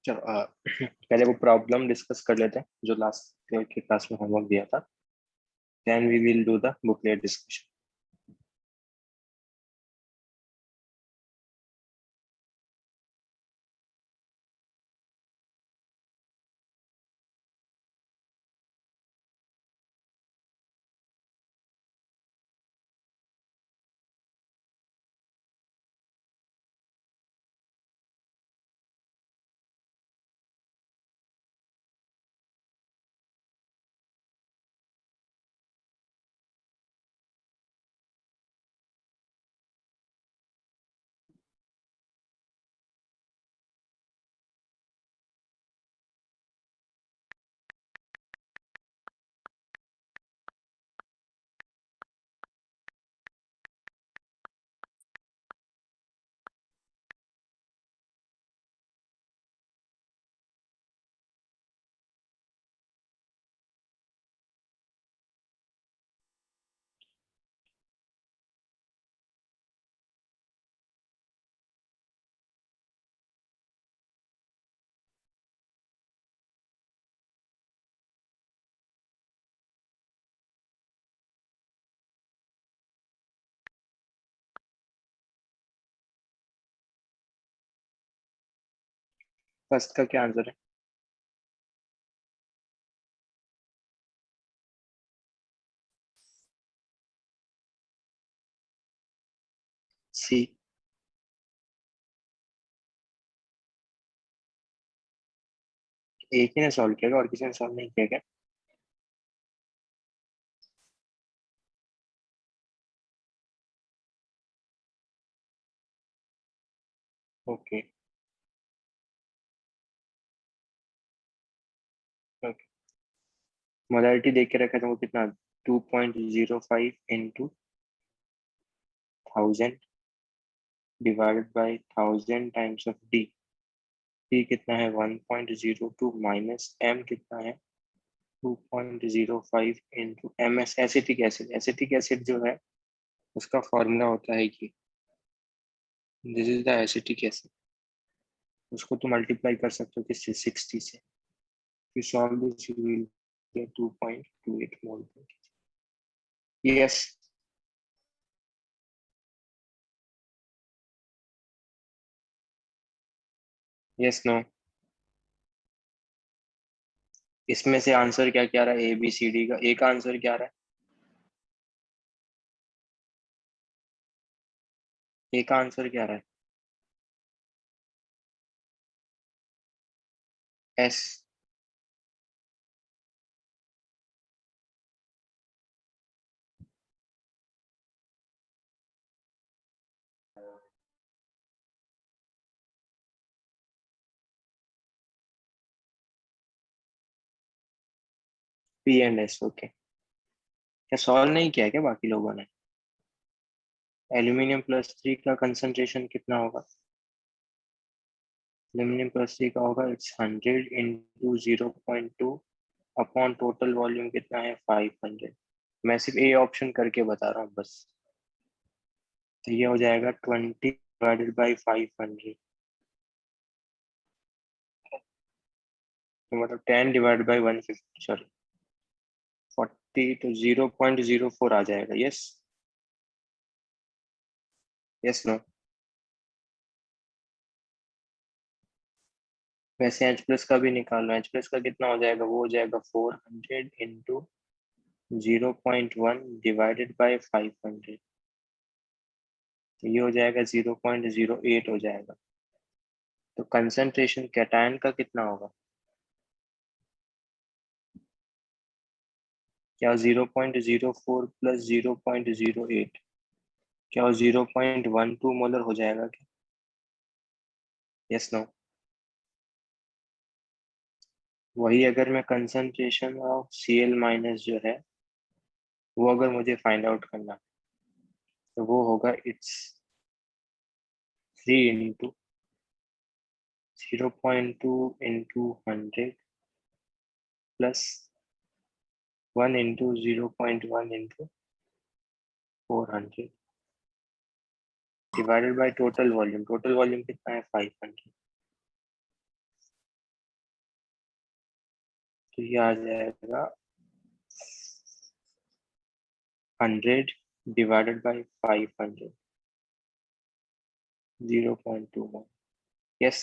चलो पहले वो प्रॉब्लम डिस्कस कर लेते हैं जो लास्ट के क्लास में होमवर्क दिया था, then we will do the booklet discussion. First का क्या आंसर है? सी। एक ही ने सॉल्व किया और किसी ने सॉल्व नहीं किया क्या? Okay okay. मोडालिटी देख के रखा था वो कितना, 2.05 into 1000 divided by 1000 times of D. D कितना है 1.02 माइनस एम कितना है 2.05 into M S. Acetic acid, acetic acid जो है उसका फॉर्मूला होता है कि this is the acetic acid. उसको तो मल्टीप्लाई कर सकते हो किससे, 60 से। फिर solve this you will get 2.28 mole. Yes yes no. इसमें से आंसर क्या क्या रहा है, ए बी सी डी का एक आंसर क्या रहा है? एक आंसर क्या रहा है? S. P and S. Okay. क्या सॉल्व नहीं किया है क्या बाकी लोगों ने? एल्यूमिनियम प्लस 3 का कंसंट्रेशन कितना होगा? एल्यूमिनियम प्लस 3 का होगा it's 100 into 0.2 upon total volume कितना है 500। मैं सिर्फ ए ऑप्शन करके बता रहा हूँ बस। तो ये हो जाएगा 20 डिवाइडेड बाई 500, तो मतलब 10 डिवाइड बाई 150, सॉरी 40, तो 0.04 आ जाएगा। Yes yes no. वैसे एच प्लस का भी निकालना, एच प्लस का कितना हो जाएगा, वो हो जाएगा 400 इंटू 0.1 डिवाइडेड बाई 500, तो ये हो जाएगा 0.08 हो जाएगा। तो कंसंट्रेशन कैटायन का कितना होगा? क्या 0.04 प्लस 0.08, क्या 0.12 मोलर हो जाएगा क्या? Yes no. वही अगर मैं कंसंट्रेशन ऑफ Cl माइनस जो है वो अगर मुझे फाइंड आउट करना, तो वो होगा it's 3 into 0.2 into 100 plus 1 into 0.1 into 400 divided by total volume. Total volume कितना है 500। तो ये आ जाएगा 100 डिवाइडेड बाई 500, 0.21। यस,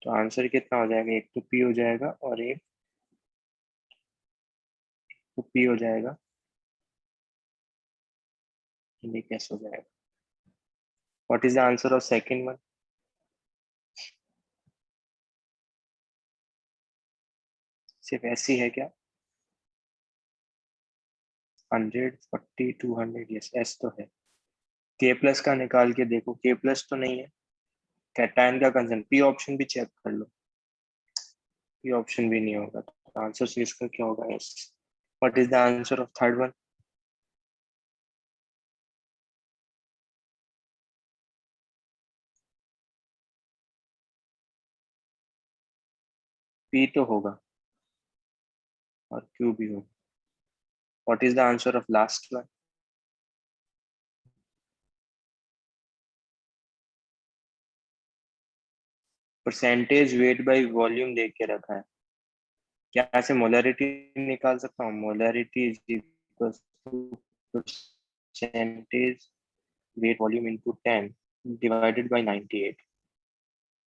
तो आंसर कितना हो जाएगा? एक तो पी हो जाएगा और एक तो पी हो जाएगा, ये कैसे हो जाएगा? What is the answer of second one? सिर्फ ऐसी है क्या? 140, 200, यस एस तो है। के प्लस का निकाल के देखो, के प्लस तो नहीं है। कैटायन का कंसर्न, पी ऑप्शन भी चेक कर लो, पी ऑप्शन भी नहीं होगा, तो आंसर से इसका क्या होगा? Yes. What is the answer of third one? P तो होगा और क्यू भी होगा। What is the answer of last one? Percentage weight by volume दे के रखा है, क्या से मोलरिटी निकाल सकता हूँ? Molarity is equal to percentage weight volume into 10 divided by 98।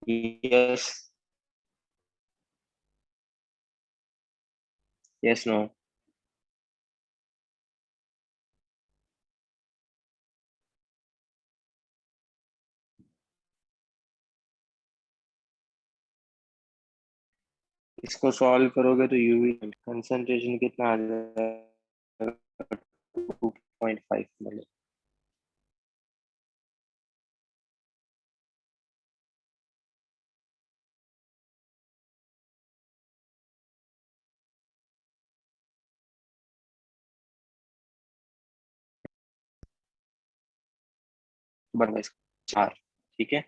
Yes, yes, no. इसको सॉल्व करोगे तो यूवी कंसंट्रेशन कितना आ जाएगा? 2.5 मिले। बन गया इसका 4। ठीक है,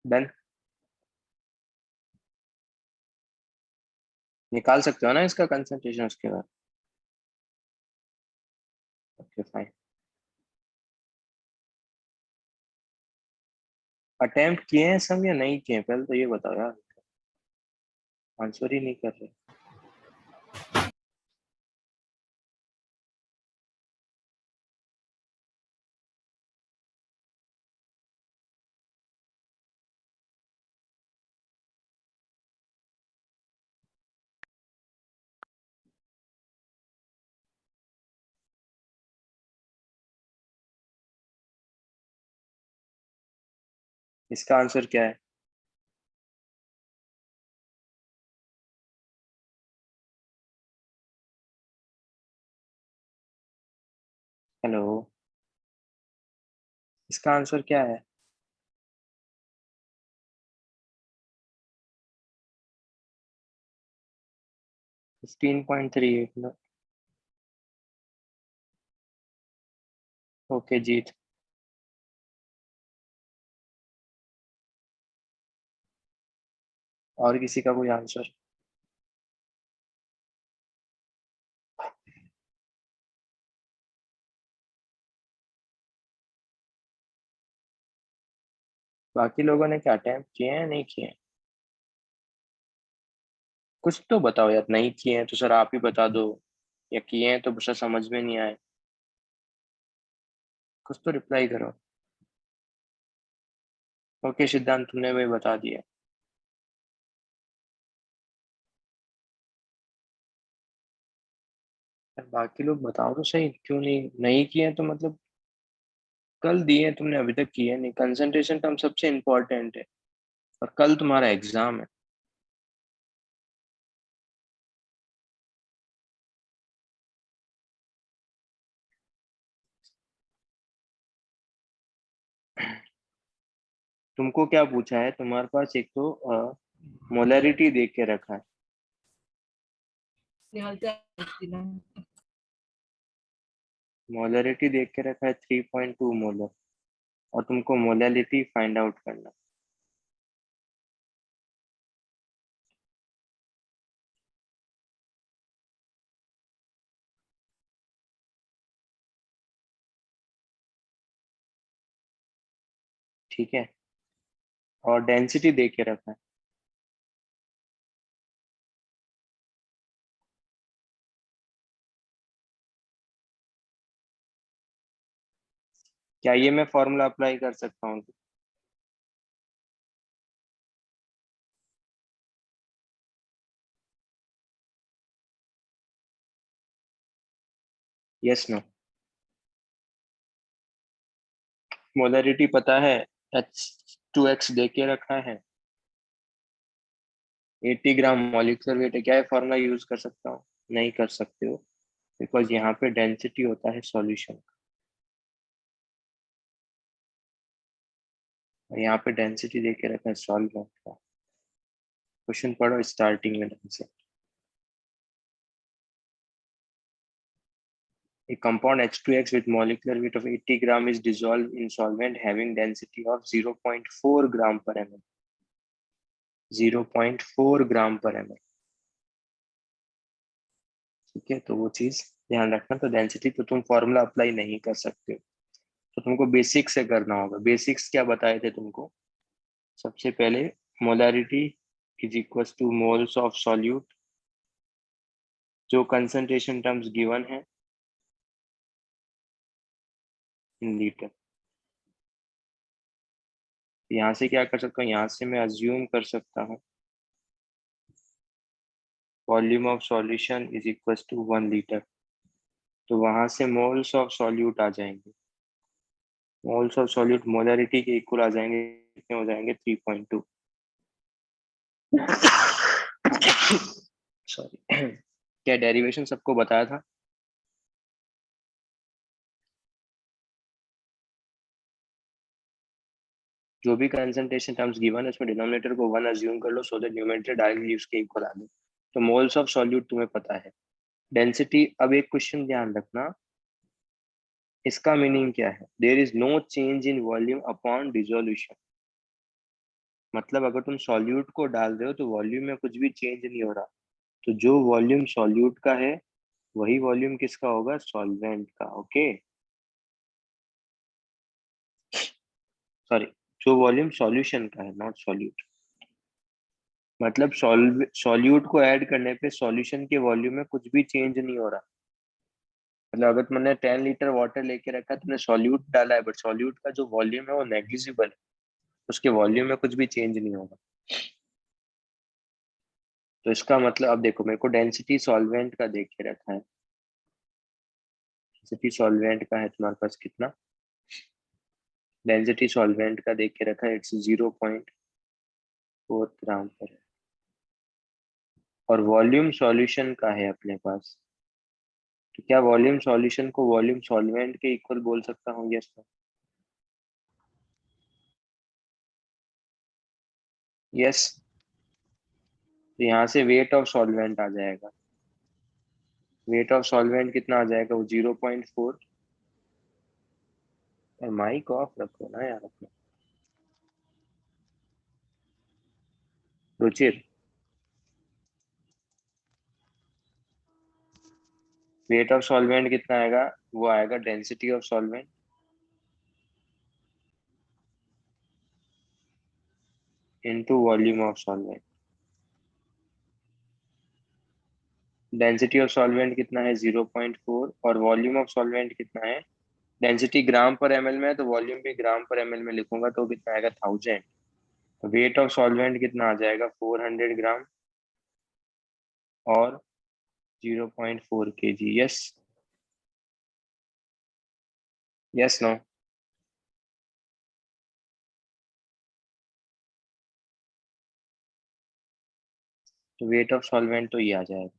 डन। निकाल सकते हो ना इसका कंसंट्रेशन उसके बाद? Okay fine. अटेम्प्ट किए हैं सब या नहीं किए हैं, पहले तो ये बताओ यार, आंसर ही नहीं कर रहे। इसका आंसर क्या है? हेलो, इसका आंसर क्या है? 15.38। ओके जीत। और किसी का कोई आंसर? बाकी लोगों ने क्या अटेम्प्ट किए हैं नहीं किए हैं? कुछ तो बताओ यार, नहीं किए हैं तो सर आप ही बता दो, या किए हैं तो सर समझ में नहीं आए, कुछ तो रिप्लाई करो। ओके सिद्धांत, तुमने वही बता दिया। यार बाकी लोग बताओ तो सही, क्यों नहीं नहीं किए हैं तो मतलब कल दिए हैं तुमने, अभी तक किए नहीं। कंसंट्रेशन टर्म सबसे इम्पोर्टेंट है और कल तुम्हारा एग्जाम है। तुमको क्या पूछा है? तुम्हारे पास एक तो मोलरिटी देख के रखा है, मोलरिटी देख के रखा है 3.2 मोलर, और तुमको मोलरिटी फाइंड आउट करना। ठीक है, और डेंसिटी देख के रखा है। क्या ये मैं फॉर्मूला अप्लाई कर सकता हूँ? Yes no? मोलरिटी पता है, H2X दे के रखा है, 80 ग्राम मॉलिक्यूलर वेट है, क्या है फॉर्मूला यूज कर सकता हूँ? नहीं कर सकते हो, बिकॉज यहाँ पे डेंसिटी होता है सॉल्यूशन, और यहाँ पे डेंसिटी दे के रखा है सॉल्वेंट का। क्वेश्चन पढ़ो स्टार्टिंग में ढंग से। A compound H2X with molecular weight of 80 gram is dissolved in solvent having density of 0.4 gram per ml. 0.4 ग्राम पर ml। ठीक है, तो वो चीज ध्यान रखना। तो डेंसिटी तो तुम फॉर्मूला अप्लाई नहीं कर सकते हो, तो तुमको बेसिक से करना होगा। बेसिक्स क्या बताए थे तुमको? सबसे पहले molarity is equal two moles of solute, जो कंसंट्रेशन टर्म्स गिवन है इन लीटर। यहाँ से क्या कर सकता हूँ? यहाँ से मैं अज्यूम कर सकता हूँ volume of solution is equal to 1 litre, तो वहां से मोल्स ऑफ सॉल्यूट आ जाएंगे। मोल्स ऑफ सॉल्यूट मोलैरिटी के इक्वल आ जाएंगे, कितने हो जाएंगे? 3.2। सॉरी। क्या डेरिवेशन सबको बताया था? जो भी कंसंट्रेशन टर्म्स गिवन है उसमें डिनोमिनेटर को 1 अज्यूम कर लो, सो दैट न्यूमरेटर डायरेक्टली उसके इक्वल आ जाए। तो मोल्स ऑफ सॉल्यूट तुम्हें पता है। डेंसिटी, अब एक क्वेश्चन ध्यान रखना, इसका मीनिंग क्या है? There is no change in volume upon dissolution. मतलब अगर तुम सॉल्यूट को डाल रहे हो तो वॉल्यूम में कुछ भी चेंज नहीं हो रहा, तो जो वॉल्यूम सॉल्यूट का है वही वॉल्यूम किसका होगा? सॉल्वेंट का। ओके, सॉरी, जो वॉल्यूम सॉल्यूशन का है, नॉट सॉल्यूट। मतलब सॉल्यूट को ऐड करने पे सॉल्यूशन के वॉल्यूम में कुछ भी चेंज नहीं हो रहा। मतलब अगर तुमने 10 लीटर वाटर लेके रखा, तुमने सॉल्यूट डाला है, बट सॉल्यूट का जो वॉल्यूम है वो नेग्लिजिबल है, उसके वॉल्यूम में कुछ भी चेंज नहीं होगा। तो इसका मतलब, अब देखो, मेरे को डेंसिटी सॉल्वेंट का देख के रखा है। डेंसिटी सॉल्वेंट का है तुम्हारे पास कितना? डेंसिटी सॉल्वेंट का देख के रखा है, इट्स 0.4 ग्राम पर है। और वॉल्यूम सॉल्यूशन का है अपने पास, तो क्या वॉल्यूम सॉल्यूशन को वॉल्यूम सॉल्वेंट के इक्वल बोल सकता हूँ? यस। यस, तो यहाँ से वेट ऑफ सॉल्वेंट आ जाएगा। वेट ऑफ सॉल्वेंट कितना आ जाएगा? वो 0.4। और माइक ऑफ रखो ना यार अपना। रुचिर, वेट ऑफ सॉल्वेंट कितना आएगा? वो आएगा density of solvent into volume of solvent. Density of solvent कितना है? 0.4। और वॉल्यूम ऑफ सॉल्वेंट कितना है? डेंसिटी ग्राम पर एमएल में है, तो वॉल्यूम भी ग्राम पर एमएल में लिखूंगा, तो कितना आएगा? 1000। तो वेट ऑफ सॉल्वेंट कितना आ जाएगा? 400 ग्राम और 0.4 kg। यस? Yes no? तो वेट ऑफ सॉल्वेंट तो ये आ जाएगा।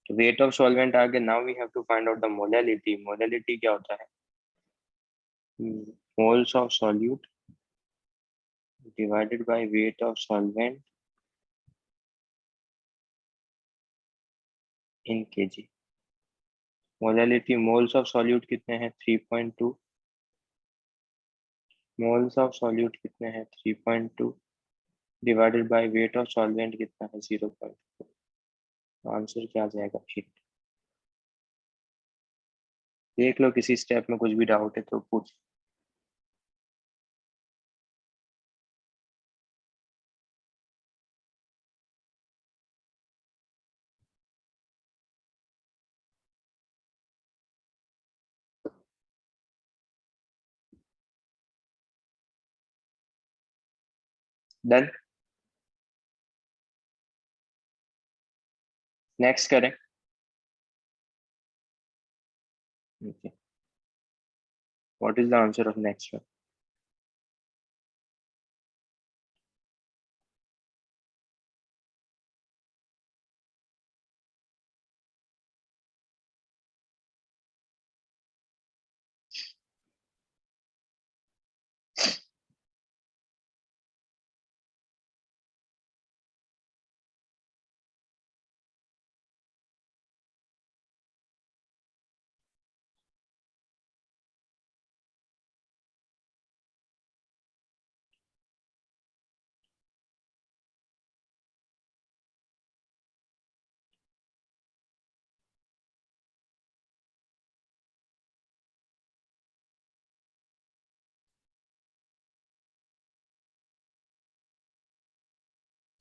तो वेट ऑफ सॉल्वेंट आगे, now we have to find out the molality. Molality क्या होता है? Moles of solute divided by weight of solvent in KG. Molality, moles of solute कितने हैं? 3.2। मोल्स ऑफ सॉल्यूट कितने हैं? 3.2 divided by weight of solvent कितना है? 0.4। Answer क्या आ जाएगा? 8। देख लो, किसी स्टेप में कुछ भी डाउट है तो पूछ। डन। नेक्स्ट करें। Okay, what is the answer of next one?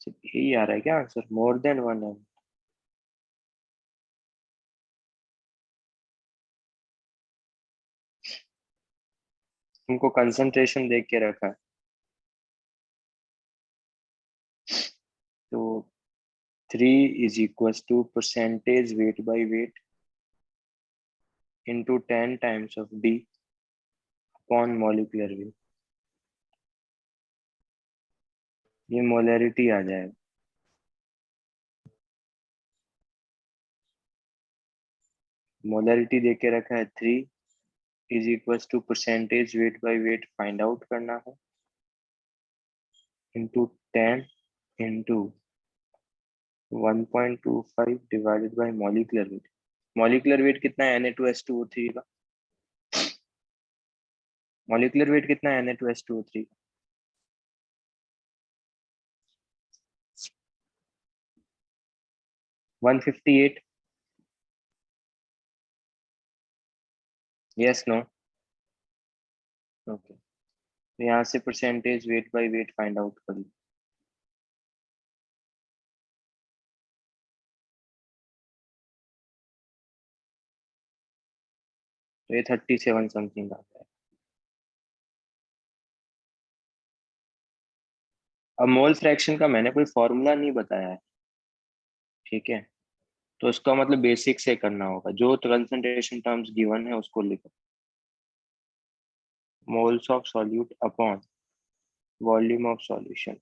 सिर्फ यही आ रहा है क्या आंसर? मोर देन वन है? तुमको कंसंट्रेशन देख के रखा है। तो 3 is equals to % weight by weight into 10 times of D upon molecular weight। ये मोलैरिटी आ जाएगा। मोलैरिटी देख के रखा है 3 is equals to % weight by weight find out करना है, into 10 into 1.25 divided by molecular wait. Molecular weight कितना है Na2S2O3 का? मॉलिक्यूलर वेट कितना है Na2S2O3 का? 158। Yes no? ओके, तो यहाँ से % wait by weight find out कर लो। तो ये 37 समथिंग आता है। अब मोल फ्रैक्शन का मैंने कोई फॉर्मूला नहीं बताया है, ठीक है? तो इसका मतलब बेसिक से करना होगा, जो कंसंट्रेशन टर्म्स गिवन है उसको लिखो। Moles of solute upon volume of solution.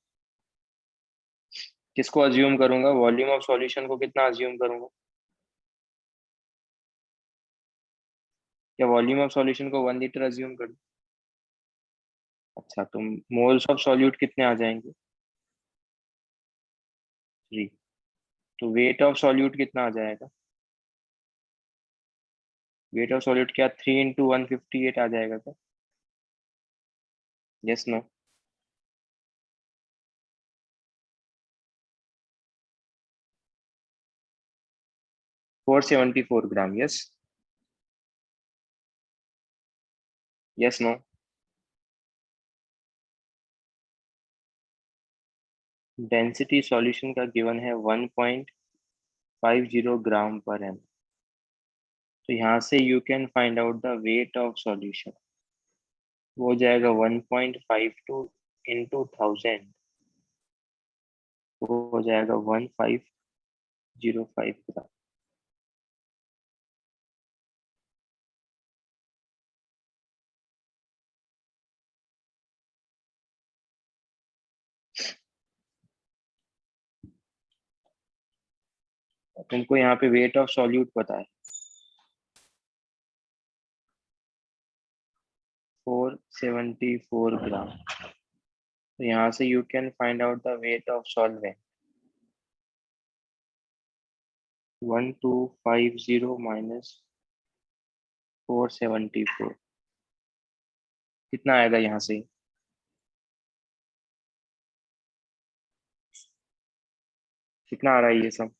किसको अज्यूम करूंगा? वॉल्यूम ऑफ सॉल्यूशन को कितना अज्यूम करूंगा? क्या वॉल्यूम ऑफ सॉल्यूशन को 1 लीटर अज्यूम कर? अच्छा, तो मोल्स ऑफ सॉल्यूट कितने आ जाएंगे? 3। तो वेट ऑफ सॉल्यूट कितना आ जाएगा? वेट ऑफ सॉल्यूट क्या 3 × 158 आ जाएगा क्या? Yes no? 474 gram. Yes? Yes no? Density solution का गिवन है 1.50 ग्राम पर एम। तो यहाँ से you can find out the weight of solution. वो हो जाएगा 1.52 इंटू 1000, वो हो जाएगा 1505 ग्राम। तुमको यहाँ पे वेट ऑफ सॉल्यूट पता है 474 ग्राम। तो यहाँ से you can find out the weight of solvent. 1250 minus 474 कितना आएगा यहाँ से? कितना आ रहा है ये सब?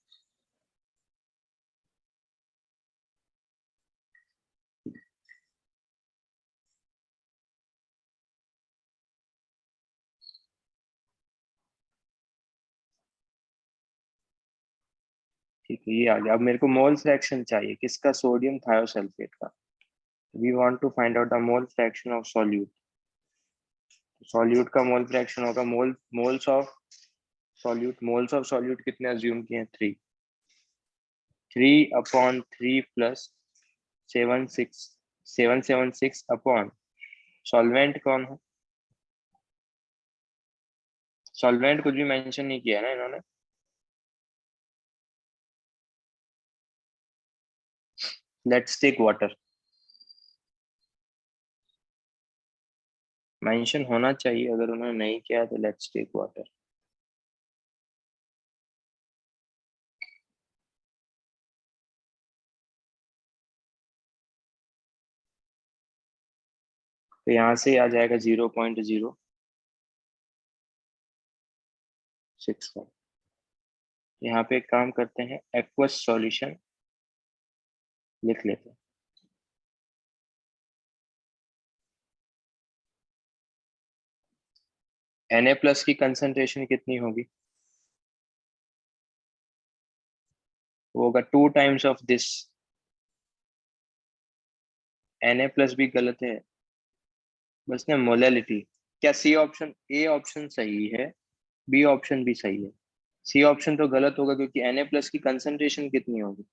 ठीक है, ये आ गया। अब मेरे को मोल फ्रैक्शन चाहिए किसका? सोडियम थायोसल्फेट का। We want to find out the mole fraction of solute. Solute का मोल फ्रैक्शन होगा मोल्स ऑफ सॉल्यूट कितने अज्यूम किए हैं? 3। 3/3 प्लस 776 अपॉन सॉल्वेंट कौन है? सॉल्वेंट कुछ भी मेंशन नहीं किया ना इन्होंने। Let's take water. मेंशन होना चाहिए, अगर उन्होंने नहीं किया तो लेट्स टेक वाटर। तो यहाँ से आ जाएगा 0.065। यहाँ पे एक काम करते हैं, एक्वस सॉल्यूशन लिख लेते हैं। Na+ की कंसंट्रेशन कितनी होगी? वो होगा 2 टाइम्स ऑफ दिस। Na+ भी गलत है, बस ना मोलैलिटी। क्या सी ऑप्शन, ए ऑप्शन सही है, बी ऑप्शन भी सही है? सी ऑप्शन तो गलत होगा क्योंकि Na+ की कंसंट्रेशन कितनी होगी?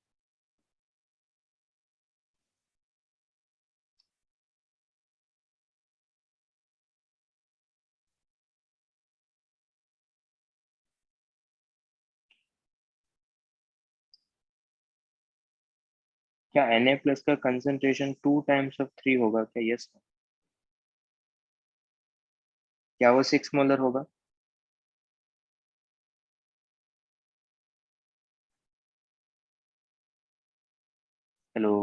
क्या Na+ का कंसंट्रेशन 2 टाइम्स ऑफ 3 होगा क्या? यस। क्या वो 6 मोलर होगा? हेलो।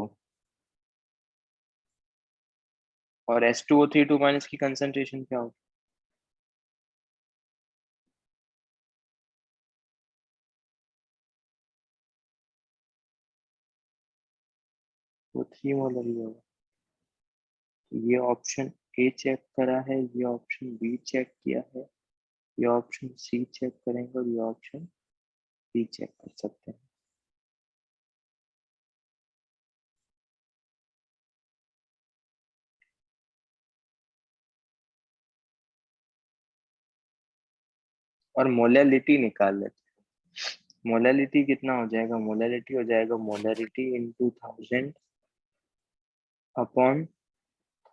और S2O32- की कंसंट्रेशन क्या होगी? वो 3 मोलर ही होगा। ये ऑप्शन ए चेक करा है, ये ऑप्शन बी चेक किया है, ये ऑप्शन सी चेक करेंगे और ये ऑप्शन डी चेक कर सकते हैं। और मोलैलिटी निकाल लेते हैं। मोलैलिटी कितना हो जाएगा? मोलैलिटी हो जाएगा molarity into 1000 upon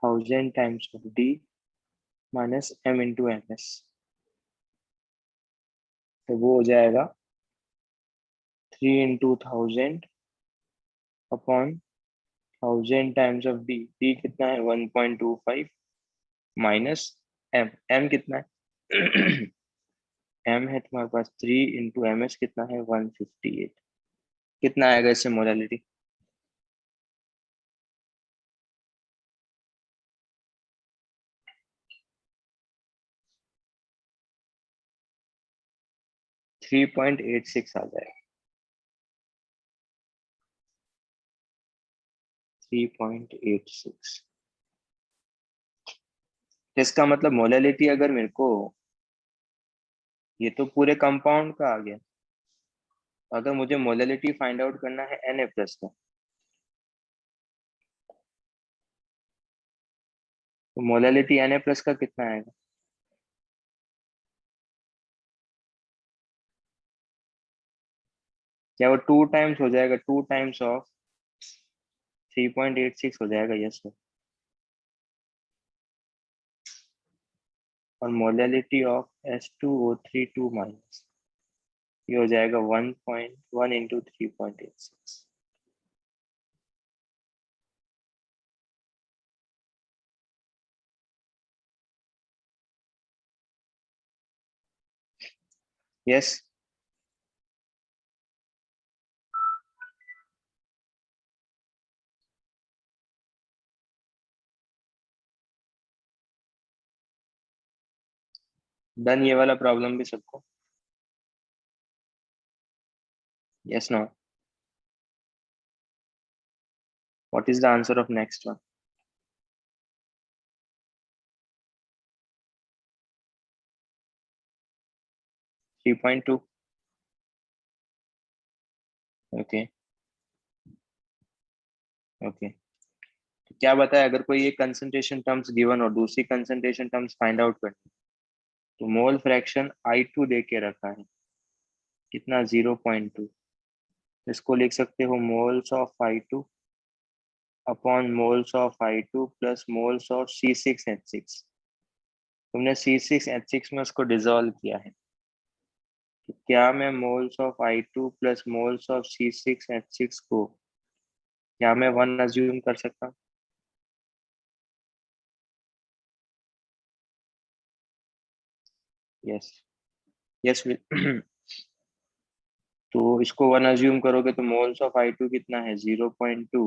1000 times of D minus m into ms। तो वो हो जाएगा 3 × 1000 upon 1000 times of D. D कितना है? 1.25 माइनस m कितना है? m है तुम्हारे पास 3 × ms कितना है? 158। कितना आएगा इससे मोलैलिटी? थ्री 3.86 आ जाएगा। 3.86। इसका मतलब मोलैलिटी अगर मेरे को, ये तो पूरे कंपाउंड का आ गया, अगर मुझे मोलैलिटी फाइंड आउट करना है Na+ का, तो मोलैलिटी Na+ का कितना आएगा? क्या वो 2 टाइम्स हो जाएगा? 2 टाइम्स ऑफ 3.86 हो जाएगा? Yes sir. और मोलैलिटी ऑफ S2O32- ये हो जाएगा 1.1 इंटू 3.86। यस। डन ये वाला प्रॉब्लम भी सबको? Yes no? What is the answer of next one? 3.2। Okay. Okay. क्या बताया, अगर कोई एक कंसंट्रेशन टर्म्स गिवन और दूसरी कंसंट्रेशन टर्म्स फाइंड आउट करनी, तो मोल फ्रैक्शन I2 दे के रखा है, कितना 0.2। इसको लिख सकते हो moles of I2 upon moles of I2 plus moles of C6H6। तुमने C6H6 में उसको डिसॉल्व किया है, तो क्या मैं moles of I2 plus moles of C6H6 को क्या मैं 1 अज्यूम कर सकता हूँ? Yes, yes. तो इसको 1 अज्यूम करोगे तो मोल्स ऑफ I2 कितना है 0.2,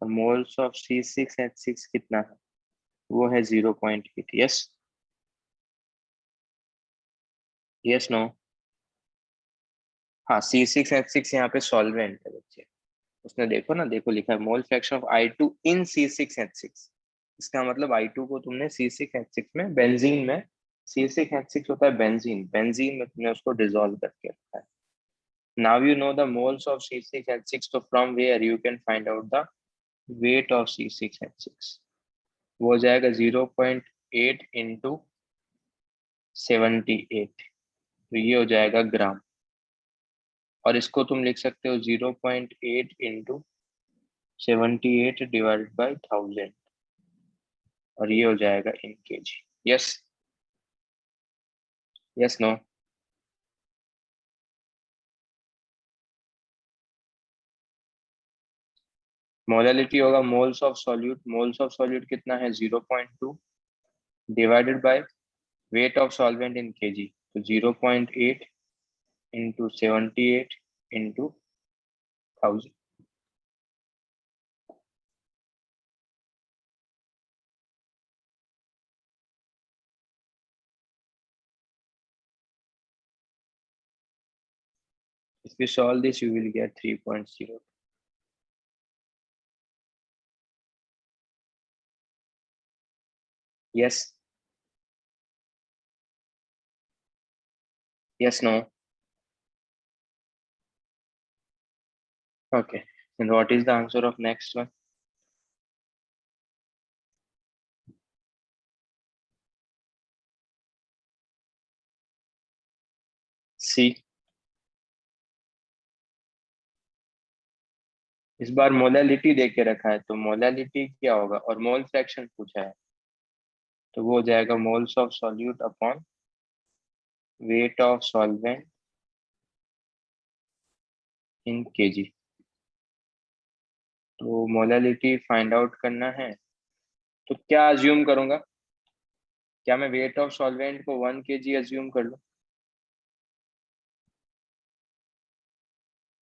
और मोल्स ऑफ C6H6 कितना है, वो है 0.8। Yes, yes, no. हाँ, C6H6 यहाँ पे सॉल्वेंट है बच्चे। उसने देखो ना, देखो लिखा है मोल fraction of I2 in C6H6। इसका मतलब I2 को तुमने C6H6 में, बेंजीन में, C6H6 होता है बेंजीन, बेंजीन में तुमने उसको डिसॉल्व करके रखा है। Now you know the moles of C6H6, तो from where you can find out the weight of C6H6। वो हो जाएगा 0.8 इंटू 78, तो ये हो जाएगा ग्राम। और इसको तुम लिख सकते हो 0.8 इंटू 78 डिवाइडेड बाई 1000, और ये हो जाएगा in KG. Yes, yes, no. Molality होगा moles of solute, moles of solute कितना है 0.2 divided by weight of solvent in KG, तो 0.8 into 78 into 1000। If you solve this, you will get 3.0. Yes, yes, no. Okay. And what is the answer of next one? C. इस बार molality दे के रखा है, तो molality क्या होगा, और mole fraction पूछा है, तो वो हो जाएगा moles of solute upon weight of solvent in KG. तो मोलालिटी फाइंड आउट करना है, तो क्या अज्यूम करूंगा, क्या मैं वेट ऑफ सॉल्वेंट को 1 kg अज्यूम कर लूं?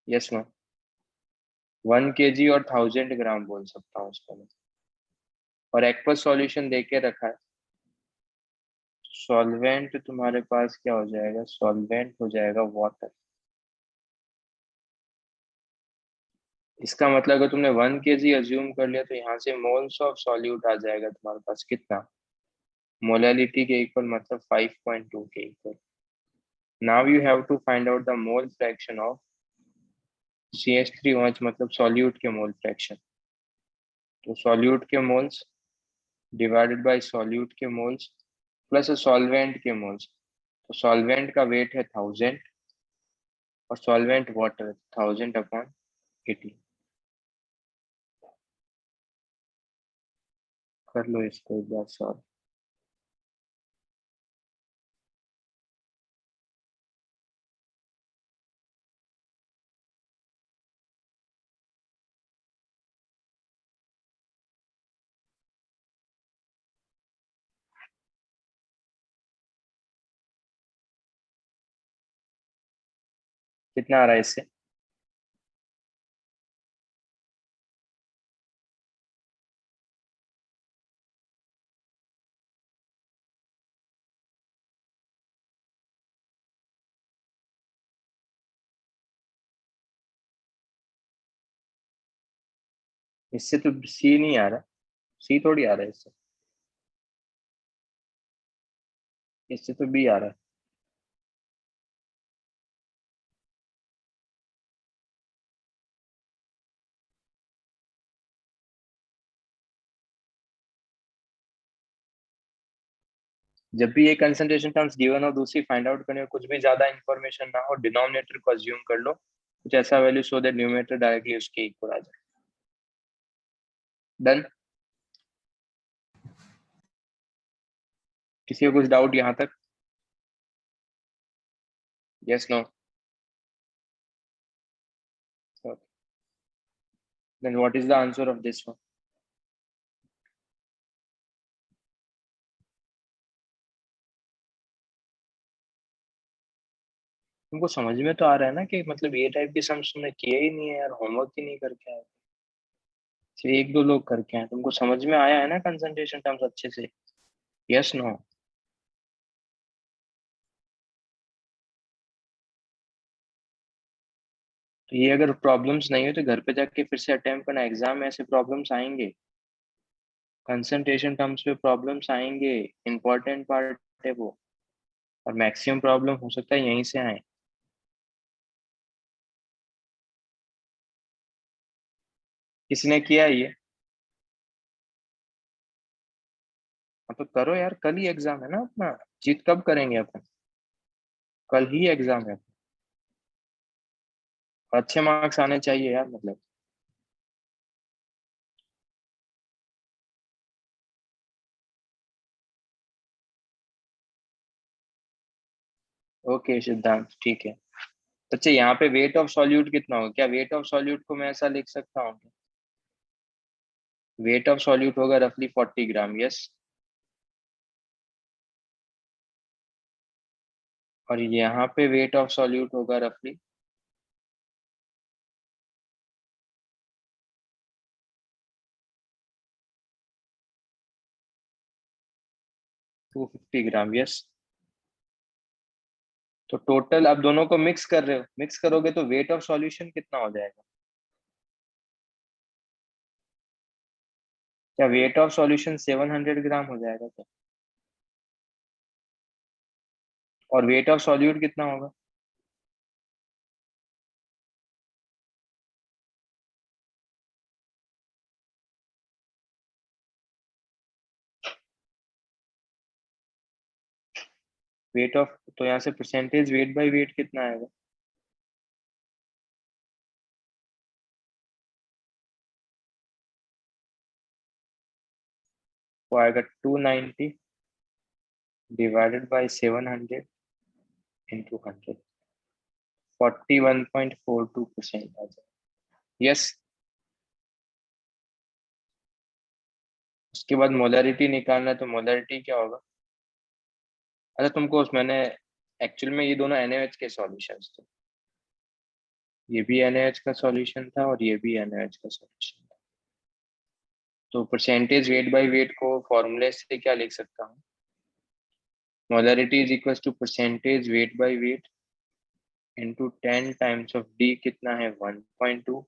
Yes, ma'am. 1 kg और 1000 ग्राम बोल सकता हूँ उसको मैं। और एक्वस सॉल्यूशन दे के रखा है, सॉल्वेंट तुम्हारे पास क्या हो जाएगा, सॉल्वेंट हो जाएगा वाटर। इसका मतलब अगर तुमने 1 kg अज्यूम कर लिया, तो यहाँ से मोल्स ऑफ सॉल्यूट आ जाएगा तुम्हारे पास कितना, मोलालिटी के इक्वल, मतलब 5.2 के equal. Now you have to find out the mole fraction of CH3OH, मतलब सॉल्यूट के मोल फ्रैक्शन। तो सॉल्यूट के मोल्स डिवाइडेड बाय सॉल्यूट के मोल्स प्लस सॉल्वेंट के मोल्स। तो सॉल्वेंट का वेट है 1000 और सॉल्वेंट वाटर 1000/80। कर लो इसको एक बार सॉल्व। कितना आ रहा है इससे? इससे तो सी नहीं आ रहा, सी थोड़ी आ रहा है इससे, इससे तो बी आ रहा है। जब भी ये कंसंट्रेशन टर्म्स गिवन हो, दूसरी फाइंड आउट करने में कुछ भी ज्यादा इंफॉर्मेशन ना हो, डिनोमिनेटर को अज्यूम कर लो कुछ ऐसा value so that numerator directly उसके इक्वल आ जाए। डन। किसी को कुछ डाउट यहाँ तक? Yes no? Then what is the answer of this one? तुमको समझ में तो आ रहा है ना कि मतलब ये टाइप की सम्स तुमने किए ही नहीं है यार, होमवर्क ही नहीं करके आए, सिर्फ एक दो लोग करके आए, तुमको समझ में आया है ना कंसंट्रेशन टर्म्स अच्छे से? Yes no? तो ये अगर प्रॉब्लम्स नहीं हो तो घर पे जाके फिर से अटेम्प्ट करना, एग्जाम में ऐसे प्रॉब्लम्स आएंगे, कंसंट्रेशन टर्म्स पे प्रॉब्लम्स आएंगे, इंपॉर्टेंट पार्ट है वो, और मैक्सिमम प्रॉब्लम हो सकता है यहीं से आए। किसने किया है ये? हाँ तो करो यार, कल ही एग्जाम है ना अपना, जीत कब करेंगे अपन? कल ही एग्जाम है। अच्छे मार्क्स आने चाहिए यार मतलब। ओके सिद्धांत, ठीक है। अच्छा, यहाँ पे वेट ऑफ सॉल्यूट कितना होगा? क्या वेट ऑफ सॉल्यूट को मैं ऐसा लिख सकता हूँ? वेट ऑफ सॉल्यूट होगा रफली 40 ग्राम, यस। और यहाँ पे वेट ऑफ सॉल्यूट होगा रफली 250 ग्राम, यस। तो टोटल आप दोनों को मिक्स कर रहे हो, मिक्स करोगे तो वेट ऑफ सॉल्यूशन कितना हो जाएगा? क्या वेट ऑफ सॉल्यूशन 700 ग्राम हो जाएगा क्या? और वेट ऑफ सॉल्यूट कितना होगा? वेट ऑफ, तो यहाँ से परसेंटेज वेट बाय वेट कितना आएगा? वो आएगा 290 डिवाइडेड बाय 700 इंटू 100, 41.42% आ जाएगा, यस। उसके बाद मोलरिटी निकालना है, तो मोलरिटी क्या होगा? अच्छा तुमको मैंने एक्चुअल में ये दोनों NaOH के सॉल्यूशंस थे, ये भी NaOH का सॉल्यूशन था और ये भी NaOH का सॉल्यूशन था। तो परसेंटेज वेट बाय वेट को फॉर्मूले से क्या लिख सकता हूँ? Molarity is equal to percentage weight by weight into 10 times of D कितना है 1.2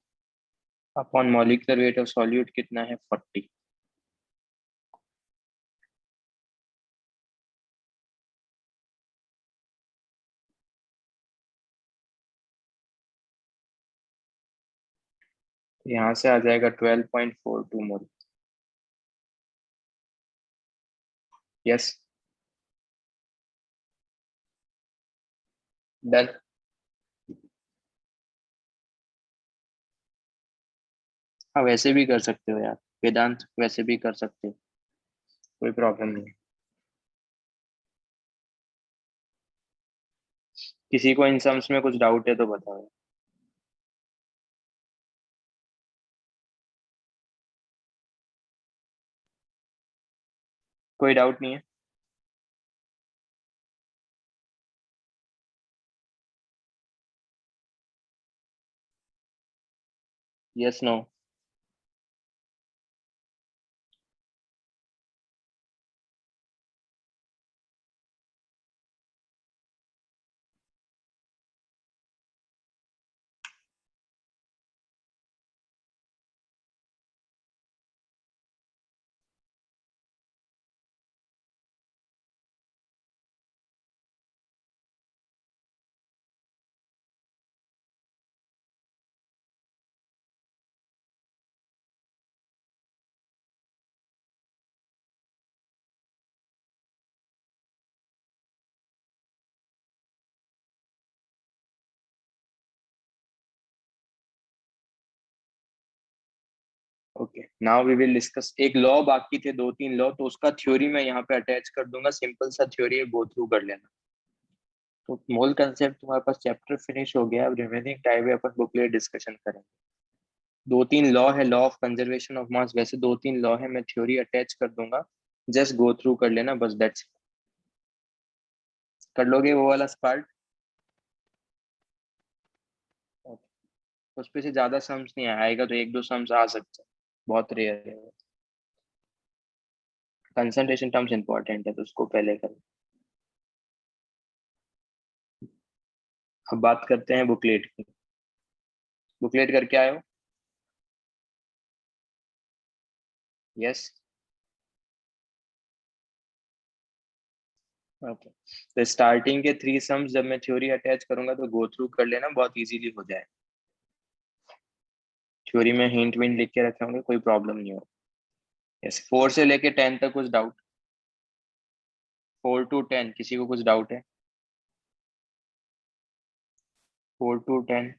upon molecular weight of solute कितना है 40। यहाँ से आ जाएगा 12.42 मोल, यस। डन। हाँ वैसे भी कर सकते हो यार वेदांत, वैसे भी कर सकते हो, कोई प्रॉब्लम नहीं। किसी को इन सम्स में कुछ डाउट है तो बताओ। कोई डाउट नहीं है? Yes no? Okay, now we will discuss. एक लॉ बाकी थे, 2-3 लॉ, तो उसका थ्योरी मैं यहाँ पे अटैच कर दूंगा, सिंपल सा थ्योरी है, गो थ्रू कर लेना। तो मोल कंसेप्ट तुम्हारे पास चैप्टर फिनिश हो गया, अब रिमेनिंग टाइम है अपन बुकलेट डिस्कशन करेंगे। 2-3 लॉ है, law of conservation of mass, वैसे 2-3 लॉ है, मैं थ्योरी अटैच कर दूंगा, जस्ट गो थ्रू कर लेना बस, दैट्स। कर लोगे वो वाला पार्ट? उस पे से ज्यादा सम्स नहीं आएगा, तो 1-2 सम्स आ सकते हैं, बहुत रेयर है। कंसंट्रेशन टर्म्स इंपॉर्टेंट है, तो उसको पहले करो। अब बात करते हैं बुकलेट की। बुकलेट करके आए हो? यस। ओके, तो स्टार्टिंग के 3 सम्स जब मैं थ्योरी अटैच करूंगा तो गो थ्रू कर लेना, बहुत इजीली हो जाए। थ्योरी में हिंट विंट लिख के रखे होंगे, कोई प्रॉब्लम नहीं हो। यस, 4 से लेके 10 तक कुछ डाउट? 4 to 10 किसी को कुछ डाउट है? 4 to 10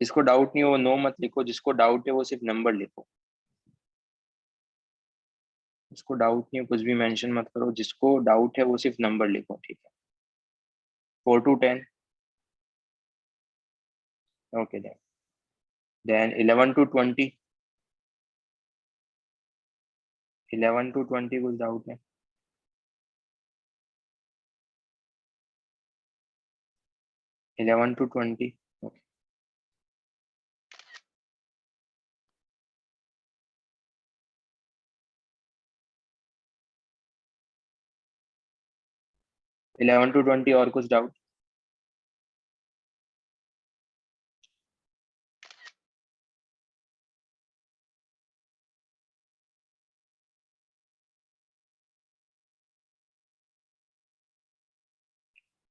जिसको डाउट नहीं हो वो नो मत लिखो, जिसको डाउट है वो सिर्फ नंबर लिखो। जिसको डाउट नहीं हो कुछ भी मेंशन मत करो, जिसको डाउट है वो सिर्फ नंबर लिखो, ठीक है? 4 to 10। Okay, then 11 to 20। 11 to 20 कुछ डाउट है? 11 to 20। 11 to 20 और कुछ डाउट?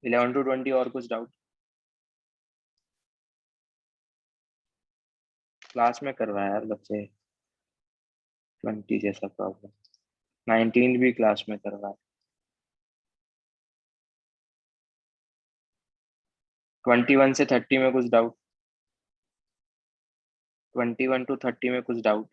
इलेवन टू ट्वेंटी और कुछ डाउट? क्लास में करवाया यार बच्चे 20 जैसा प्रॉब्लम, 19 भी क्लास में करवाया। 21 से 30 में कुछ डाउट? 21 to 30 में कुछ डाउट?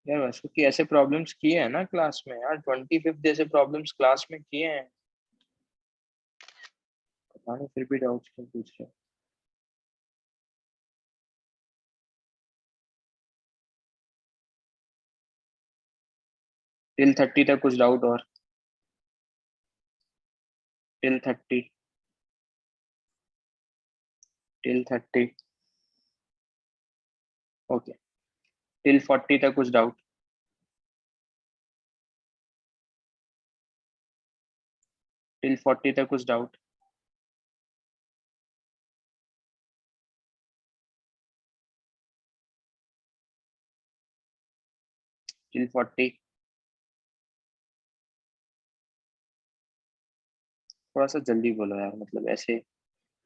यार वैसे कि ऐसे प्रॉब्लम्स किए हैं ना क्लास में यार, 25 जैसे प्रॉब्लम्स क्लास में किए हैं। पता नहीं फिर भी डाउट्स क्यों पूछ रहे हो। टिल 30 तक कुछ डाउट और? टिल 30। टिल 30। ओके, टिल 40 तक कुछ डाउट? टिल 40 तक कुछ डाउट? टिल 40। थोड़ा सा जल्दी बोलो यार, मतलब ऐसे।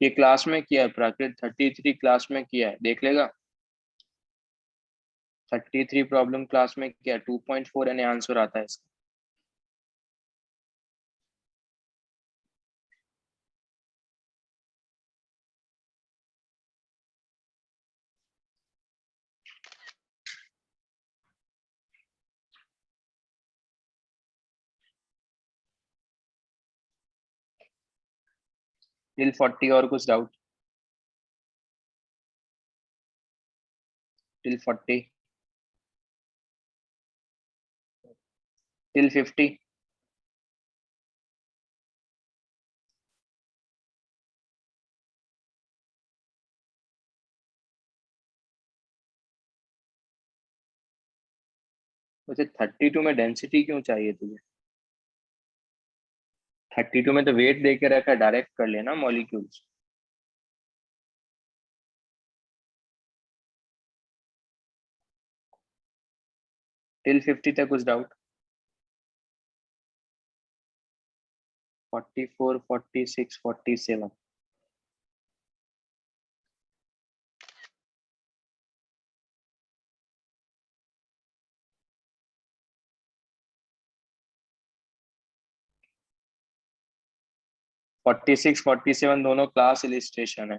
ये क्लास में किया है प्राकृत, 33 क्लास में किया है, देख लेगा। 33 प्रॉब्लम क्लास में किया है, 2.4 यानी आंसर आता है इसका। टिल 40 और कुछ डाउट? टिल 40। टिल 50। वैसे 32 में डेंसिटी क्यों चाहिए तुझे? 32 में तो वेट दे के रखा, डायरेक्ट कर लेना मॉलिक्यूल्स। टिल 50 तक कुछ डाउट? 44, 46, 47। 46 47 दोनों क्लास इलिस्ट्रेशन है।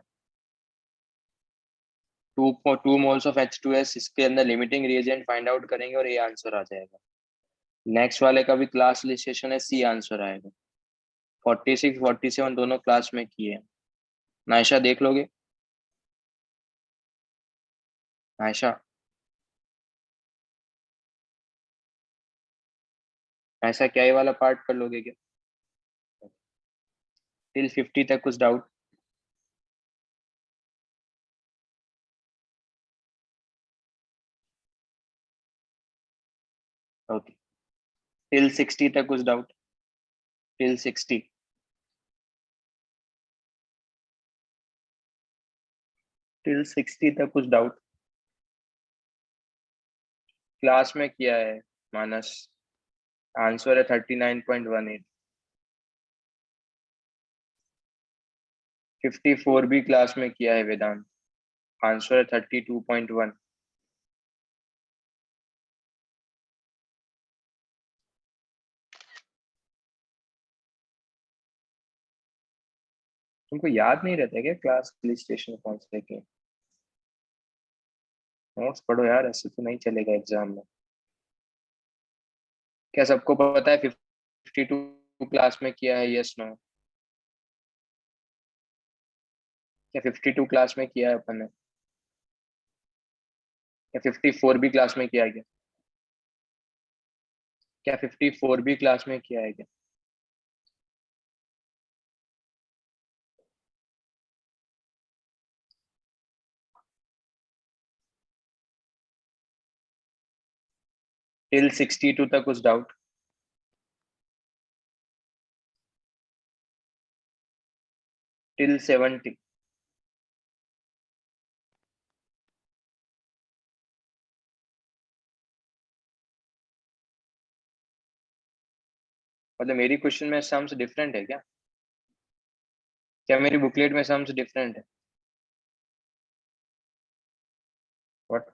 2 मोल्स ऑफ H2S इसके अंदर लिमिटिंग रिएजेंट फाइंड आउट करेंगे और ये आंसर आ जाएगा। नेक्स्ट वाले का भी क्लास इलिस्ट्रेशन है, सी आंसर आएगा। 46 47 दोनों क्लास में किए हैं। नायशा देख लोगे? नायशा, ऐसा क्या ये वाला पार्ट कर लोगे क्या? टिल 50 तक कुछ डाउट? ओके। टिल 60 तक कुछ डाउट? टिल 60? टिल 60 तक कुछ डाउट? क्लास में किया है मानस, आंसर है 39.18। 54 भी क्लास में किया है वेदांत, आंसर है 32.1। तुमको याद नहीं रहता है क्या क्लास पुलिस स्टेशन कौन से के? नोट्स पढ़ो यार, ऐसे तो नहीं चलेगा एग्जाम में। क्या सबको पता है 52 क्लास में किया है, यस नो? क्या 52 क्लास में किया है अपन ने? क्या 54 भी क्लास में किया है क्या? क्या 54 भी क्लास में किया है क्या? टिल 62 तक कुछ डाउट? टिल 70? मतलब मेरी क्वेश्चन में सम्स डिफरेंट है क्या? क्या मेरी बुकलेट में सम्स डिफरेंट है? व्हाट?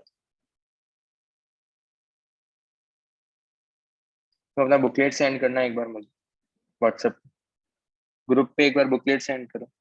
तो अपना बुकलेट सेंड करना एक बार मुझे व्हाट्सएप ग्रुप पे, एक बार बुकलेट सेंड करो।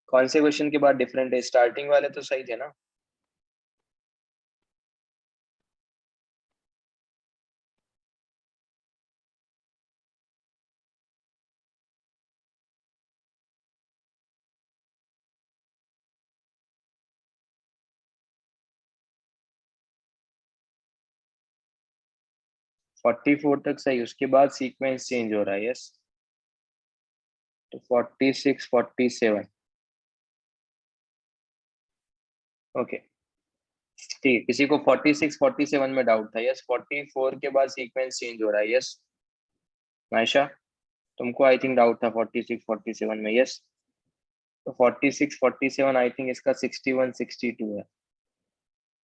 कौन से क्वेश्चन के बाद डिफरेंट है? स्टार्टिंग वाले तो सही थे ना? फोर्टी फोर तक सही, उसके बाद सीक्वेंस चेंज हो रहा है, यस। तो 46 47। ओके ठीक, किसी को 46 47 में डाउट था, यस। 44 के बाद सीक्वेंस चेंज हो रहा है, यस। मायशा, तुमको आई थिंक डाउट था 46 47 में, यस। तो 46 47 आई थिंक इसका 61 62 है।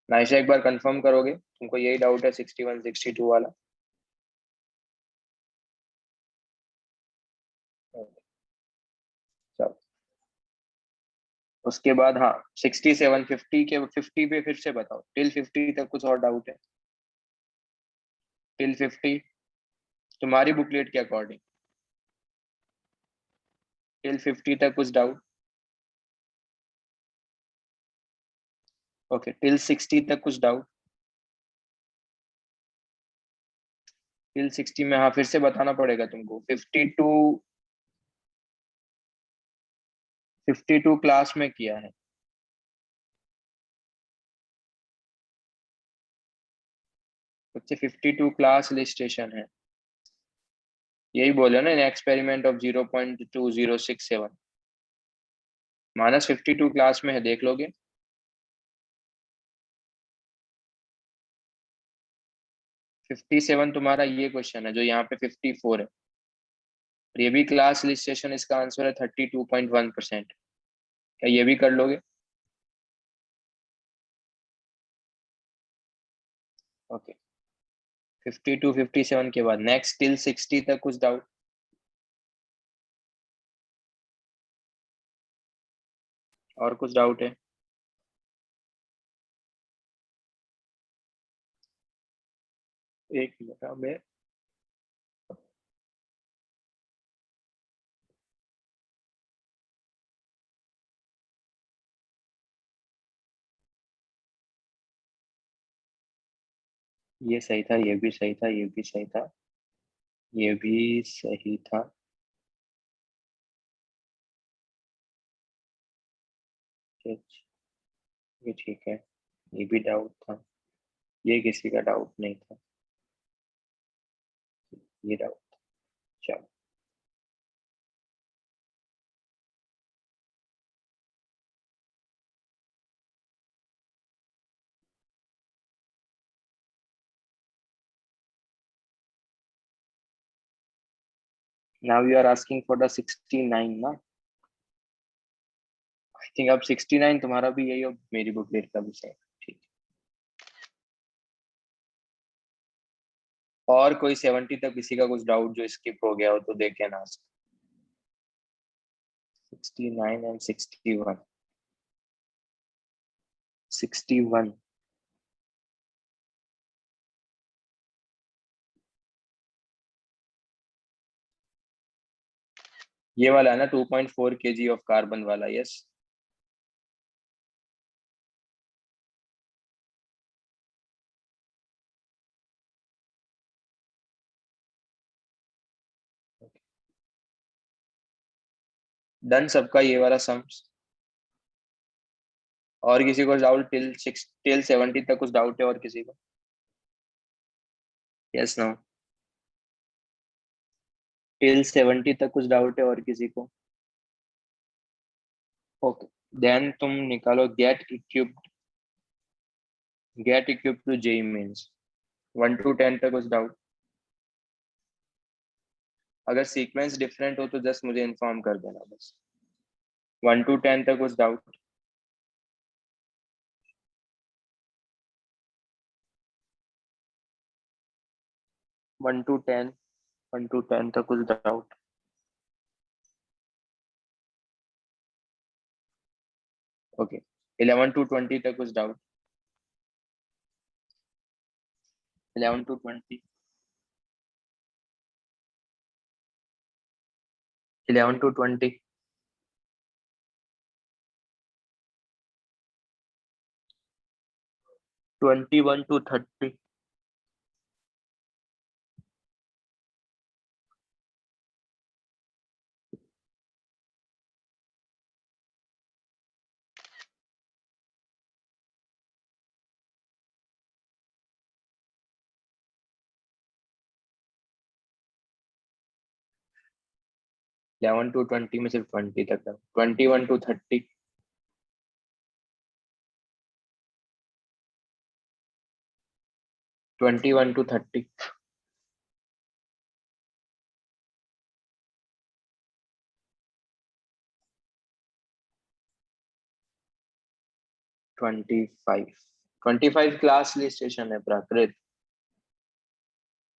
नायशा एक बार कंफर्म करोगे, तुमको यही डाउट है 61 62 वाला? चलो, उसके बाद हाँ 67 50 के 50 पे फिर से बताओ, टिल 50 तक कुछ और डाउट है? टिल 50 तुम्हारी बुकलेट के अकॉर्डिंग टिल 50 तक कुछ डाउट? ओके, टिल 60 तक कुछ डाउट? टिल 60 में हाँ फिर से बताना पड़ेगा तुमको 52। 52 क्लास में किया है। बच्चे 52 क्लास लिस्टेशन है, यही बोले ना, एक्सपेरिमेंट ऑफ 0.2067 -52 क्लास में है, देख लोगे। 57 तुम्हारा ये क्वेश्चन है, जो यहाँ पे 54 है, और ये भी क्लास लिस्टेशन, इसका आंसर है 32.1%। क्या ये भी कर लोगे? ओके, 52 57 के बाद नेक्स्ट टिल 60 तक कुछ डाउट? और कुछ डाउट है? एक मिनट मैं ये सही था, ये भी सही था, ये भी सही था, ये भी सही था। ये ठीक है, ये भी डाउट था, ये किसी का डाउट नहीं था, ये डाउट था। चलो, now you are asking for the 69 ना? आई थिंक अब 69 तुम्हारा भी यही हो, मेरी बुक डेट का भी सही। ठीक, और कोई 70 तक किसी का कुछ डाउट जो स्किप हो गया हो तो देखे ना। 69 एंड 61। 61 ये वाला है ना, 2.4 kg ऑफ कार्बन वाला? यस। डन सबका ये वाला सम्स। और किसी को डाउट टिल 70 तक कुछ डाउट है और किसी को? Yes no? टिल 70 तक कुछ डाउट है और किसी को? ओके, देन तुम निकालो get equipped to JEE Mains 1 to 10 तक कुछ डाउट? अगर सीक्वेंस डिफरेंट हो तो जस्ट मुझे इन्फॉर्म कर देना बस। 1 to 10 तक कुछ डाउट? 1 to 10, 1 to 10 तक कुछ डाउट? ओके, 11 to 20 तक कुछ doubt? 11 to 20, 11 to 20, 21 to 30, 11 to 20 में सिर्फ 20 तक है। 21 to 30, 21 to 30, 25, 25 क्लास लिस्टेशन है प्राकृत।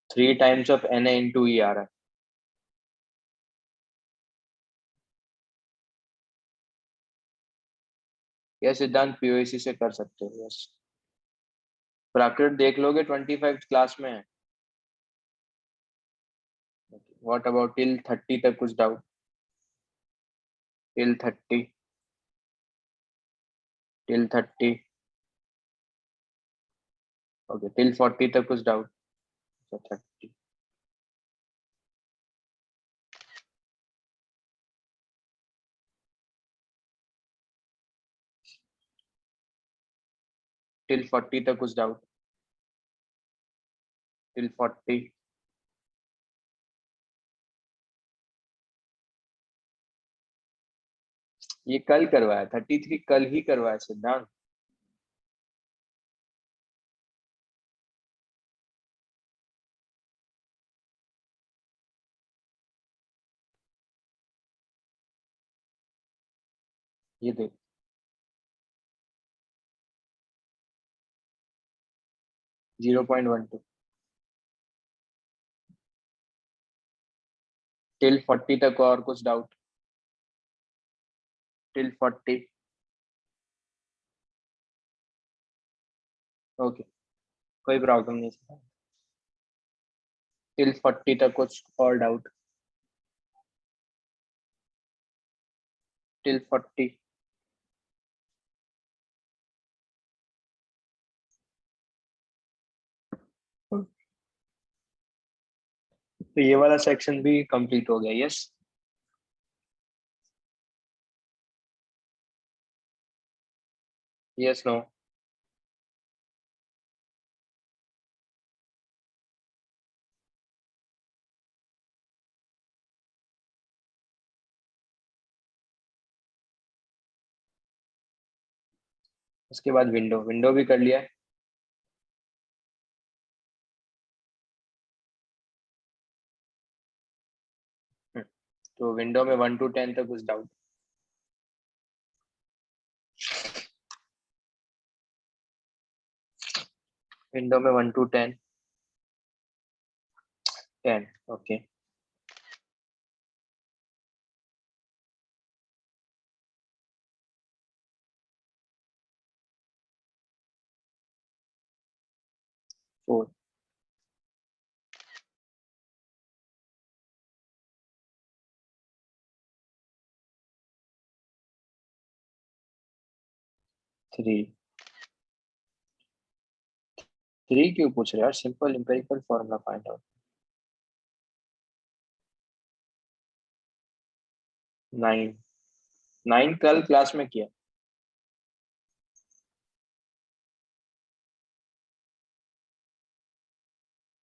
3 times of Na into E आ रहा है। यह सिद्धांत पीओसी से कर सकते हो। यस, प्राकृत देख लोगे 25 क्लास में है। व्हाट अबाउट टिल 30 तक कुछ doubt? Till 30, till 30, okay, till 40 तक कुछ डाउट? 30, टिल 40 तक कुछ डाउट? टिल 40? ये कल करवाया, 33 कल ही करवाया सिद्धांत। ये देख, $0.12 टिल 40 तक। और कुछ डाउट? टिल 40? ओके, कोई प्रॉब्लम नहीं है। टिल 40 तक कुछ और डाउट? टिल 40? तो ये वाला सेक्शन भी कंप्लीट हो गया। Yes, yes, no? उसके बाद विंडो, विंडो भी कर लिया है। तो विंडो में 1 to 10 तक कुछ डाउट? विंडो में 1 to 10? 10, ओके।4? थ्री? थ्री क्यों पूछ रहे यार? Simple empirical formula find out. 9? 9 कल क्लास में किया।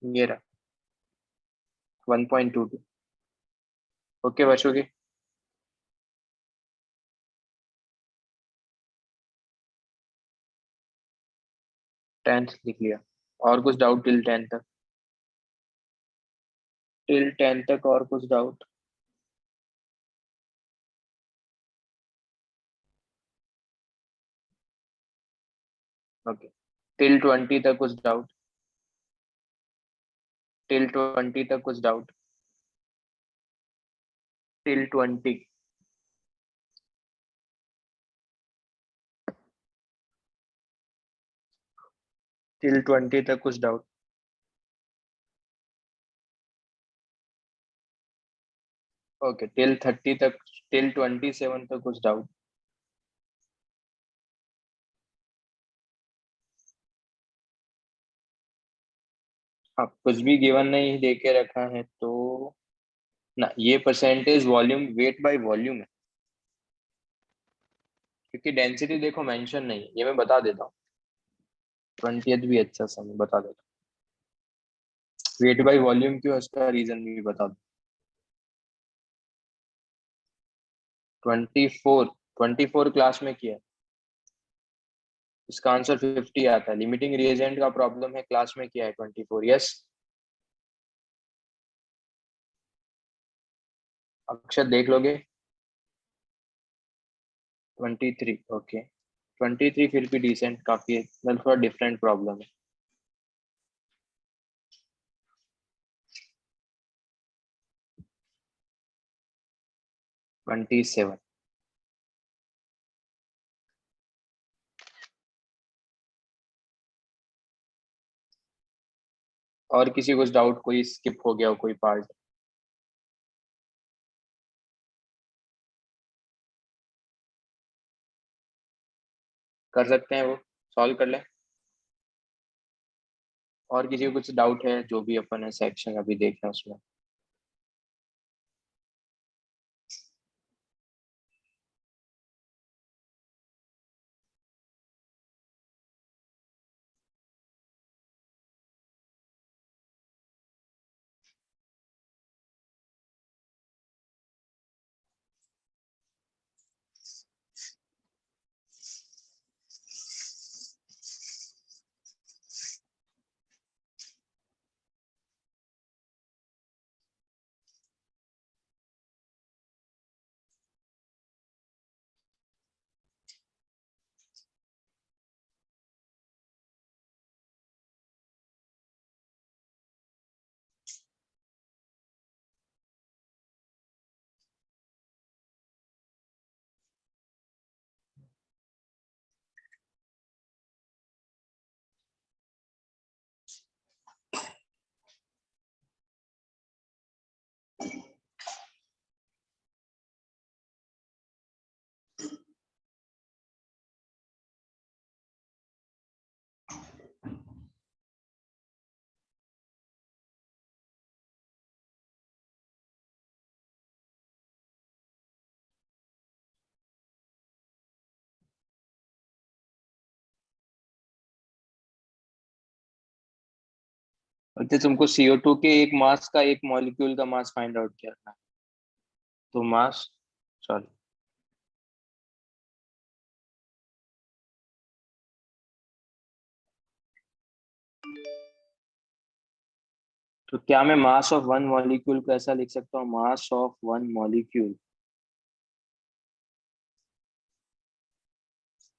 ये रहा 1.22। ओके बच्चों की, 10th लिख लिया। और कुछ डाउट टिल 10 तक? टिल 10 तक और कुछ डाउट? ओके, टिल 20 तक कुछ डाउट? टिल 20 तक कुछ डाउट? टिल 20? टिल 20 तक कुछ डाउट? ओके, टिल 30 तक, टिल 27 तक कुछ डाउट? हाँ, कुछ भी गिवन नहीं दे के रखा है तो ना, ये percentage volume weight by volume है, क्योंकि डेंसिटी देखो मेंशन नहीं है। ये मैं बता देता हूँ, 20th भी अच्छा सा मैं बता देता हूँ। वेट बाय वॉल्यूम क्यों, इसका रीजन भी बता दो। 24 क्लास में किया, इसका आंसर 50 आता है। लिमिटिंग रिएजेंट का प्रॉब्लम है, क्लास में किया है 24। यस, अक्षर देख लोगे? 23, ओके। 23 फिर भी डिसेंट काफी है, मतलब थोड़ा डिफरेंट प्रॉब्लम है। 27? और किसी कुछ डाउट? कोई स्किप हो गया हो कोई पार्ट? कर सकते हैं, वो सॉल्व कर ले। और किसी को कुछ डाउट है? जो भी अपन है सेक्शन अभी देख रहे हैं उसमें। तो तुमको CO2 के एक मास का एक मॉलिक्यूल का मास फाइंड आउट करना है। तो मास, सॉरी, तो क्या मैं मास ऑफ वन मॉलिक्यूल को ऐसा लिख सकता हूँ, मास ऑफ वन मॉलिक्यूल,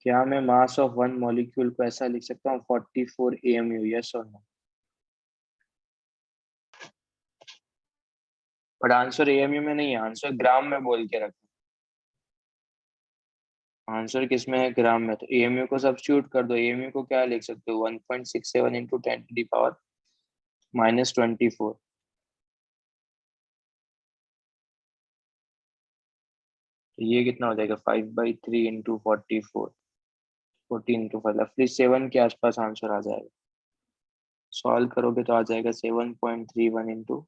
क्या मैं मास ऑफ वन मॉलिक्यूल को ऐसा लिख सकता हूँ 44 AMU, यस और नो? बट आंसर AMU में नहीं है, आंसर ग्राम में बोल के रखा। आंसर किस में है, ग्राम में। तो AMU को सब्स्टिट्यूट कर दो। AMU को क्या लिख सकते हो, 1.67 इंटू 10⁻⁻24। तो ये कितना हो जाएगा, 5/3 इंटू 44, 14 इंटू 5, रफली 7 के आसपास आंसर आ जाएगा। सॉल्व करोगे तो आ जाएगा 7.31 इंटू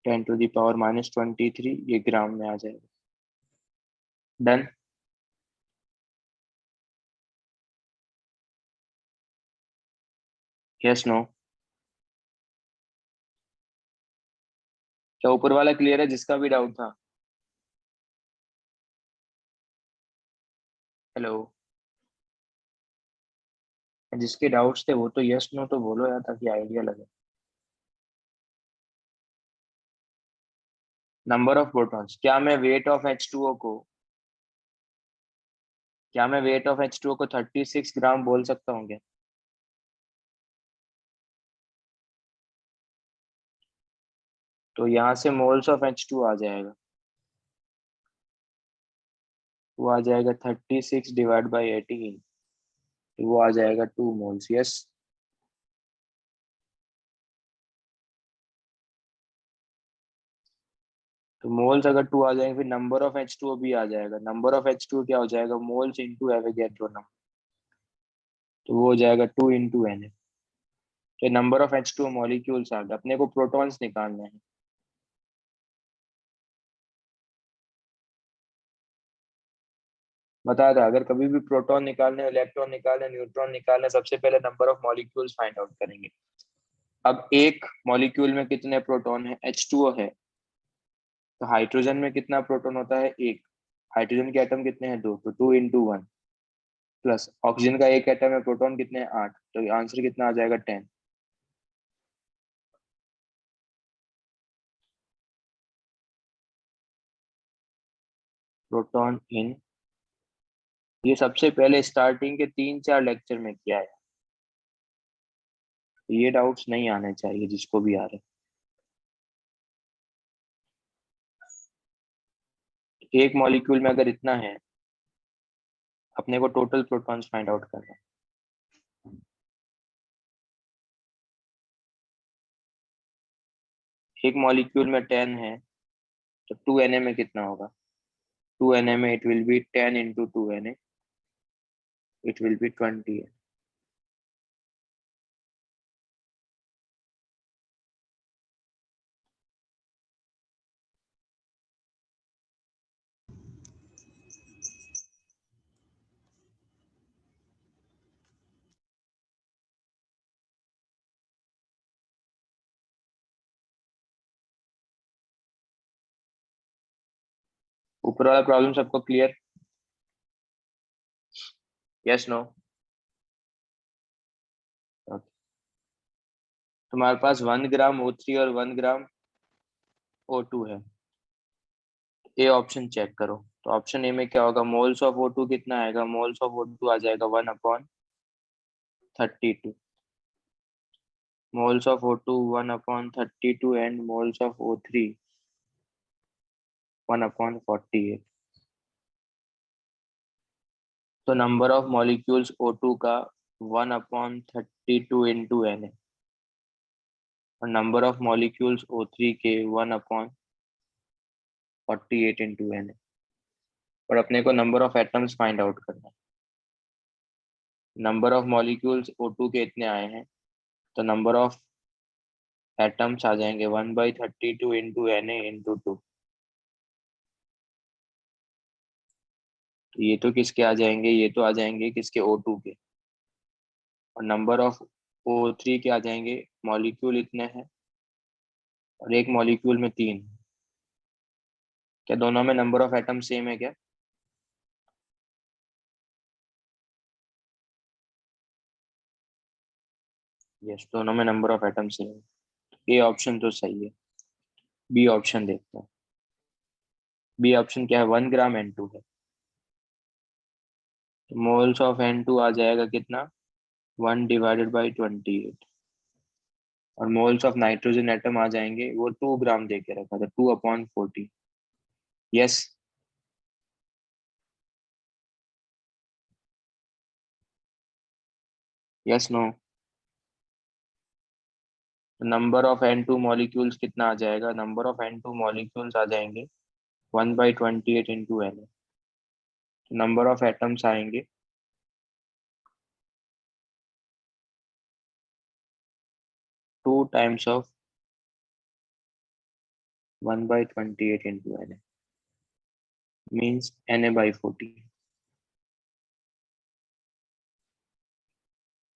10⁻⁻23, ये ग्राम में आ जाएगा। डन। Yes no? क्या ऊपर वाला क्लियर है, जिसका भी डाउट था? हेलो, जिसके डाउट्स थे वो तो यस नो तो बोलो यार, ताकि आइडिया लगे। नंबर ऑफ प्रोटॉन्स, क्या मैं वेट ऑफ H2O को 36 ग्राम बोल सकता हूँ क्या? तो यहाँ से मोल्स ऑफ H2 आ जाएगा, वो आ जाएगा 36 डिवाइड बाई 18, तो वो आ जाएगा 2 मोल्स, यस। तो मोल्स अगर 2 आ जाएंगे, फिर नंबर ऑफ H2O भी आ जाएगा। नंबर ऑफ H2O क्या हो जाएगा, मोल्स इंटू एवोगैड्रो नंबर, तो वो हो जाएगा 2 इंटू Na। तो नंबर ऑफ H2O मॉलिक्यूल्स आ गए, अपने को प्रोटॉन्स निकालने हैं। बताया था, अगर कभी भी प्रोटॉन निकालने, इलेक्ट्रॉन निकालने, न्यूट्रॉन निकालने, सबसे पहले number of molecules find out करेंगे। अब एक मॉलिक्यूल में कितने प्रोटॉन है, H2O है, तो हाइड्रोजन में कितना प्रोटॉन होता है, एक। हाइड्रोजन के एटम कितने हैं, दो, तो 2 इंटू 1, प्लस ऑक्सीजन का एक एटम है, प्रोटॉन कितने हैं, 8, तो आंसर कितना आ जाएगा, 10। प्रोटॉन इन, ये सबसे पहले स्टार्टिंग के 3-4 लेक्चर में किया है, तो ये डाउट्स नहीं आने चाहिए जिसको भी आ रहे। एक मॉलिक्यूल में अगर इतना है, अपने को टोटल प्रोटॉन्स फाइंड आउट करना है। एक मॉलिक्यूल में 10 है, तो 2Na में कितना होगा, 2Na में it will be 10 into 2Na, it will be 20। ऊपर वाला प्रॉब्लम सबको क्लियर, यस नो? तुम्हारे पास 1 ग्राम O3 और 1 ग्राम O2 है। ए ऑप्शन चेक करो। तो ऑप्शन ए में क्या होगा, मोल्स ऑफ O2 कितना आएगा, मोल्स ऑफ O2 आ जाएगा 1/32। Moles of O2 1/32 and moles of O3 1/48। तो नंबर ऑफ मॉलिक्यूल्स O2 का 1/32 इंटू Na, और नंबर ऑफ मॉलिक्यूल्स O3 के 1/48 इंटू Na। और अपने को number of atoms find out करना है। नंबर ऑफ मॉलिक्यूल्स O2 के इतने आए हैं, तो नंबर ऑफ एटम्स आ जाएंगे 1/32 इंटू Na इंटू 2। तो ये तो किसके आ जाएंगे, ये तो आ जाएंगे किसके, O2 के। और नंबर ऑफ O3 के आ जाएंगे मॉलिक्यूल इतने हैं और एक मॉलिक्यूल में 3। क्या दोनों में नंबर ऑफ एटम सेम है क्या? यस, दोनों में नंबर ऑफ एटम सेम है। ए ऑप्शन तो सही है। बी ऑप्शन देखते हैं। बी ऑप्शन क्या है? 1 ग्राम N2 है। तो मोल्स ऑफ N2 आ जाएगा कितना? 1/28। और मोल्स ऑफ नाइट्रोजन एटम आ जाएंगे, वो 2 ग्राम दे के रखा था, 2/40। Yes. Yes no. Number of N2 molecules कितना आ जाएगा? नंबर ऑफ N2 मॉलिक्यूल्स आ जाएंगे 1/28 × Na। नंबर ऑफ एटम्स आएंगे 2 times of 1/28 × Na, means Na/40।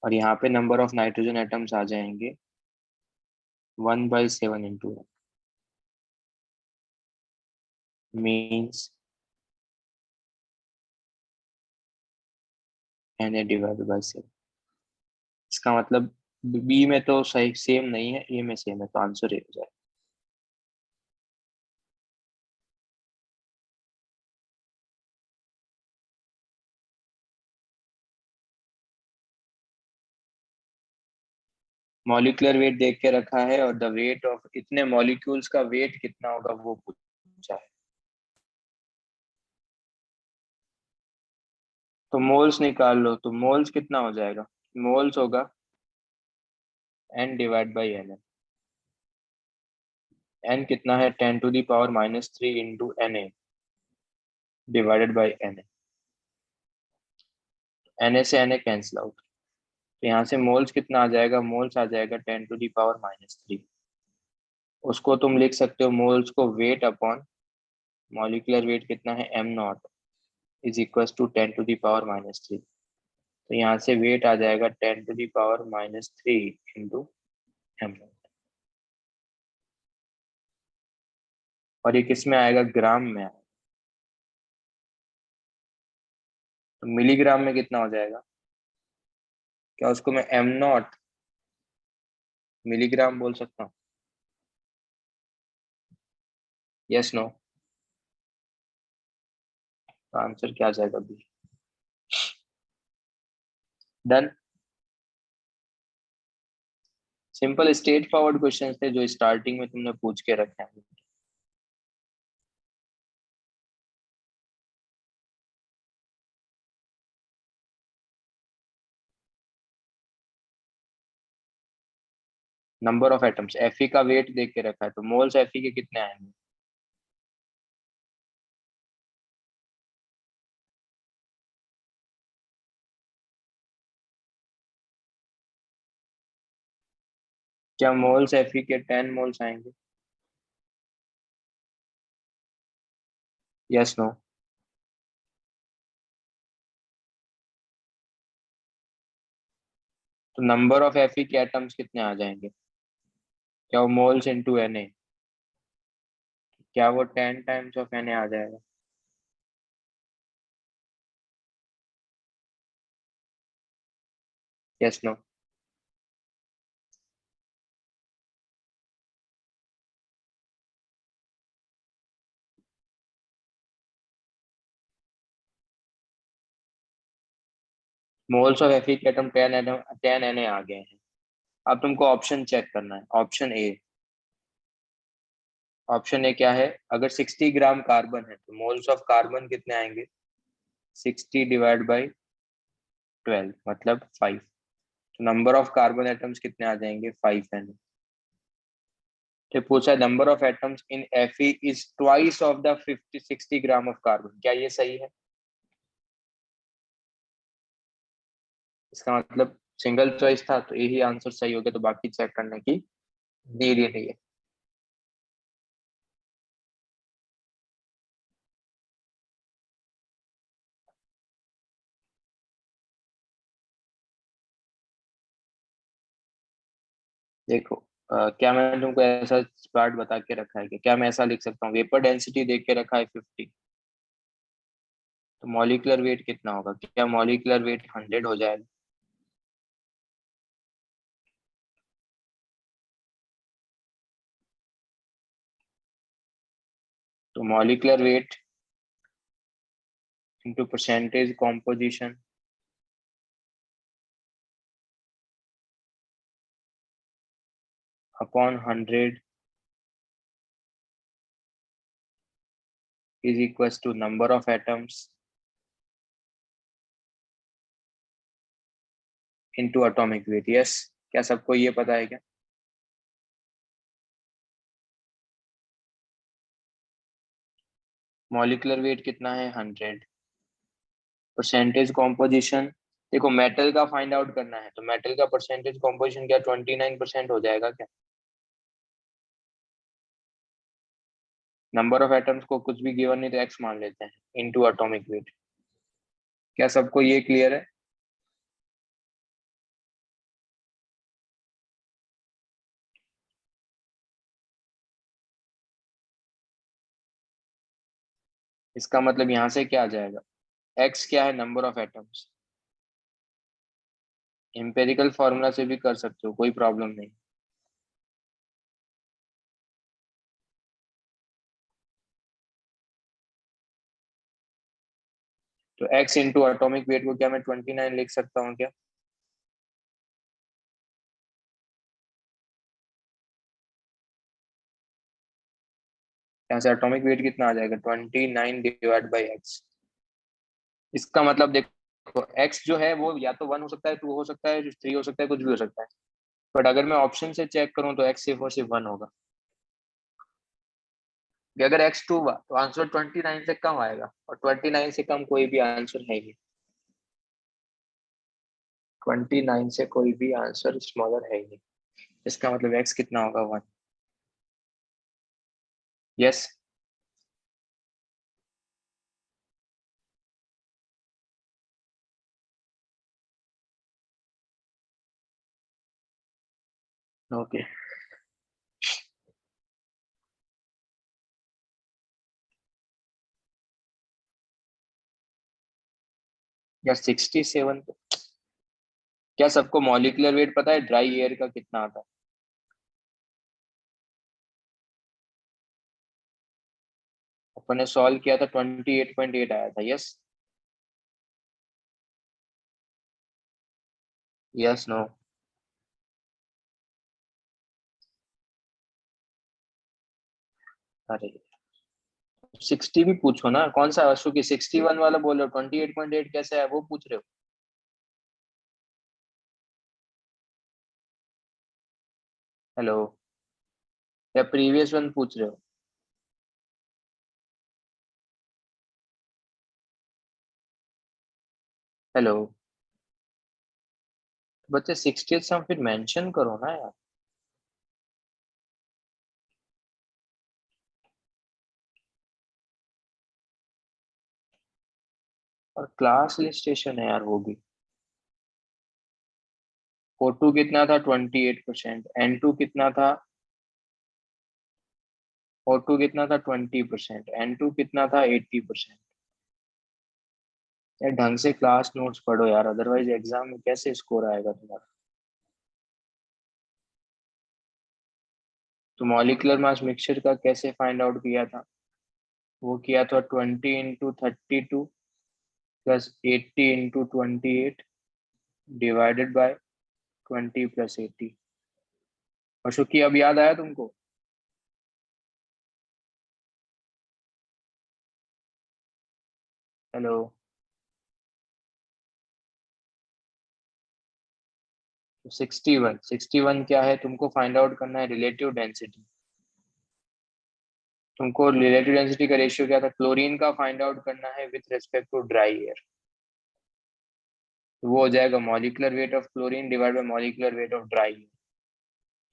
और यहाँ पे नंबर ऑफ नाइट्रोजन एटम्स आ जाएंगे 1/7 × मीन्स Na/7। इसका मतलब बी में तो सही सेम नहीं है, ए में सेम है, तो आंसर ए हो जाए। मॉलिक्यूलर वेट देख के रखा है और द वेट ऑफ इतने मॉलिक्यूल्स का वेट कितना होगा वो पूछा है। तो मोल्स निकाल लो, तो मोल्स कितना हो जाएगा? मोल्स होगा N/N। N कितना है? 10⁻³ × Na/Na। Na से Na कैंसिल आउट, तो यहाँ से मोल्स कितना आ जाएगा? मोल्स आ जाएगा 10⁻³ उसको तुम लिख सकते हो मोल्स को वेट अपॉन मॉलिक्यूलर वेट कितना है? m0 = 10⁻³ तो यहाँ से वेट आ जाएगा 10⁻³ × और ये किस में आएगा? ग्राम में आएगा। तो मिलीग्राम में कितना हो जाएगा? क्या उसको मैं m0 मिलीग्राम बोल सकता हूँ? Yes no. तो आंसर क्या आ जाएगा? B. Done. Simple straightforward question थे जो स्टार्टिंग में तुमने पूछ के रखे हैं। नंबर ऑफ एटम्स, Fe का वेट देख के रखा है, तो मोल्स Fe के कितने आएंगे? क्या मोल्स Fe के 10 मोल्स आएंगे? Yes no. तो नंबर ऑफ Fe के एटम्स कितने आ जाएंगे? क्या वो मोल्स इनटू Na? क्या वो 10 टाइम्स ऑफ Na आ जाएगा? Yes no. Moles of Fe के एटम 10 Na आ गए हैं। अब तुमको ऑप्शन चेक करना है। Option A. ऑप्शन ए क्या है? अगर 60 ग्राम कार्बन है तो मोल्स ऑफ कार्बन कितने आएंगे? 60/12 मतलब 5। तो नंबर ऑफ कार्बन एटम्स कितने आ जाएंगे? 5 तो पूछा number of atoms in Fe is twice of the 50-60 gram of carbon. क्या ये सही है? इसका मतलब सिंगल चॉइस था तो यही आंसर सही हो गया, तो बाकी चेक करने की नीड ही नहीं है। देखो क्या मैंने तुमको ऐसा पार्ट बता के रखा है कि क्या मैं ऐसा लिख सकता हूँ, वेपर डेंसिटी देख के रखा है 50, तो मॉलिक्यूलर वेट कितना होगा, क्या मॉलिक्यूलर वेट 100 हो जाएगा? तो molecular weight into percentage composition upon 100 is equals to number of atoms into atomic weight. Yes, क्या सबको ये पता है क्या? मॉलिक्यूलर वेट कितना है 100, परसेंटेज कॉम्पोजिशन, देखो मेटल का फाइंड आउट करना है तो मेटल का परसेंटेज कॉम्पोजिशन क्या 29% हो जाएगा क्या? नंबर ऑफ एटम्स को कुछ भी गिवन नहीं तो एक्स मान लेते हैं इनटू एटॉमिक वेट। क्या सबको ये क्लियर है? इसका मतलब यहाँ से क्या आ जाएगा, एक्स क्या है number of atoms, empirical formula से भी कर सकते हो, कोई प्रॉब्लम नहीं। तो एक्स इंटू एटॉमिक वेट को क्या मैं 29 लिख सकता हूँ क्या? यहाँ से एटॉमिक वेट कितना आ जाएगा 29 डिवाइड बाई एक्स। इसका मतलब देखो एक्स जो है वो या तो 1 हो सकता है, 2 हो सकता है, 3 हो सकता है, कुछ भी हो सकता है। बट अगर मैं ऑप्शन से चेक करूं तो एक्स सिर्फ और सिर्फ 1 होगा। कि अगर एक्स 2 हुआ तो आंसर 29 से कम आएगा, और 29 से कम कोई भी आंसर है ही नहीं। 29 से कोई भी आंसर स्मॉलर है ही नहीं। इसका मतलब एक्स कितना होगा 1। यस। ओके। यार 67, क्या सबको मॉलिक्यूलर वेट पता है ड्राई एयर का कितना आता है? अपन ने सॉल्व किया था 28.8 आया था। यस। Yes no. अरे 60 भी पूछो ना, कौन सा अशु की 61 वाला बोल रहे हो, 28.8 कैसे है वो पूछ रहे हो? हेलो, या प्रीवियस वन पूछ रहे हो? हेलो। बच्चे 60 सम फिर मेंशन करो ना यार। और क्लास लिस्टेशन है यार वो भी। O2 कितना था 28%, N2 कितना था, O2 कितना था 20%, N2 कितना था 80%। यार ढंग से क्लास नोट्स पढ़ो यार, अदरवाइज एग्जाम में कैसे स्कोर आएगा तुम्हारा। तो मॉलिक्यूलर मास मिक्सचर का कैसे फाइंड आउट किया था? वो किया था 20 × 32 प्लस 80 × 28 डिवाइडेड बाय 20 + 80। अशोक की अब याद आया तुमको? हेलो। तो 61 क्या है तुमको फाइंड आउट करना है, रिलेटिव डेंसिटी। तुमको रिलेटिव डेंसिटी का रेशियो क्या था, क्लोरीन का फाइंड आउट करना है with respect to dry air. तो वो हो जाएगा molecular weight of chlorine divide by molecular weight of dry air.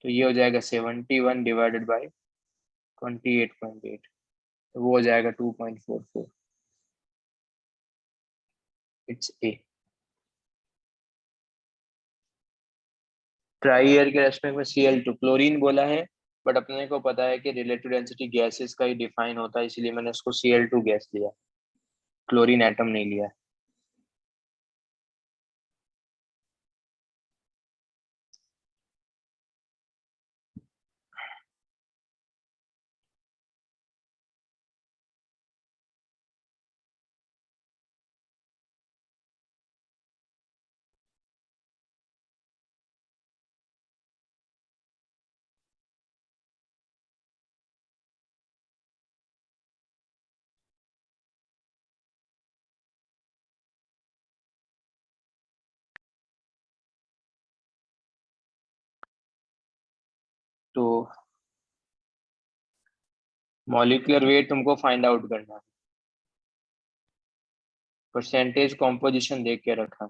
तो ये हो जाएगा 71 डिवाइडेड बाय 28.8। तो वो हो जाएगा 2.44। It's a. ड्राई एयर के रेस्पेक्ट में Cl2 क्लोरीन बोला है, बट अपने को पता है कि रिलेटिव डेंसिटी गैसेस का ही डिफाइन होता है, इसलिए मैंने उसको Cl2 गैस लिया, क्लोरीन एटम नहीं लिया। तो मॉलिक्यूलर वेट तुमको फाइंड आउट करना है, परसेंटेज कॉम्पोजिशन देख के रखा,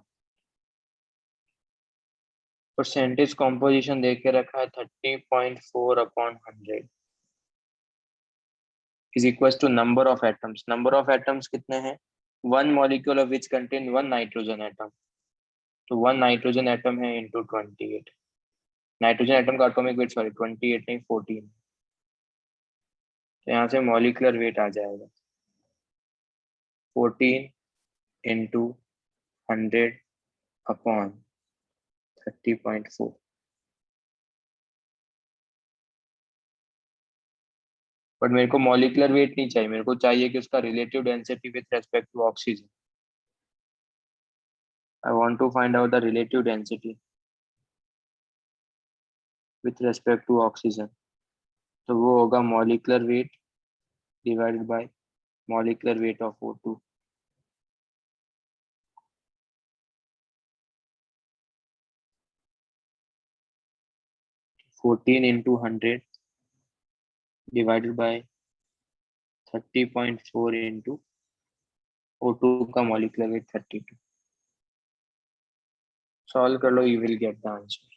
परसेंटेज कॉम्पोजिशन देख के रखा है 30.4/100 is equal to number of atoms. Number of atoms कितने हैं? One molecule of which contain one nitrogen atom, तो वन नाइट्रोजन एटम है इंटू 28, नाइट्रोजन एटम का एटॉमिक वेट सॉरी 28 नहीं 14, तो यहाँ से मॉलिक्यूलर वेट आ जाएगा 14 इंटू 100 अपॉन 30.4। बट मेरे को मॉलिक्यूलर वेट नहीं चाहिए, मेरे को चाहिए कि उसका relative density with respect to oxygen. I want to find out the relative density with respect to oxygen, तो वो होगा molecular weight divided by molecular weight of O2। 14 into 100 divided by 30.4 into O2 का molecular weight 32। Solve कर लो, you will get the answer.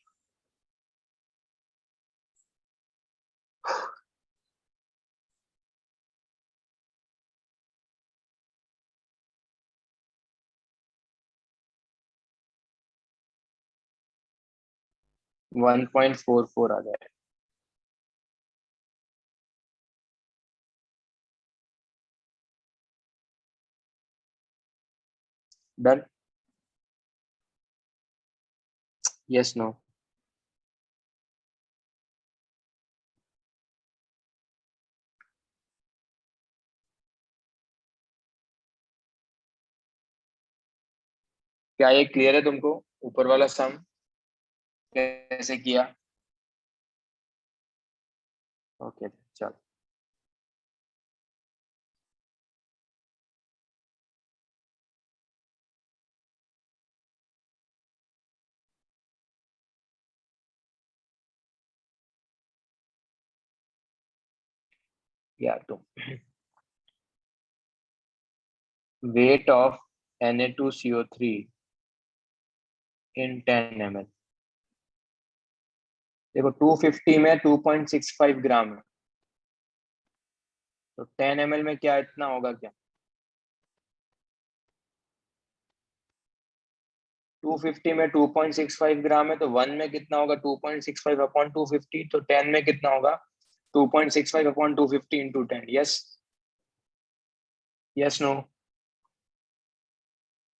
1.44 आ जाएगा। Done, yes no? क्या ये क्लियर है तुमको, ऊपर वाला सम कैसे किया? ओके चलो। या तुम weight of Na2CO3 in 10 ml। देखो 250 में 2.65 ग्राम है, तो 10 ml में क्या इतना होगा क्या? 250 में 2.65 ग्राम है, तो 1 में कितना होगा? 2.65 अपॉन 250, तो 10 में कितना होगा? 2.65 upon 250 into 10। Yes, yes no?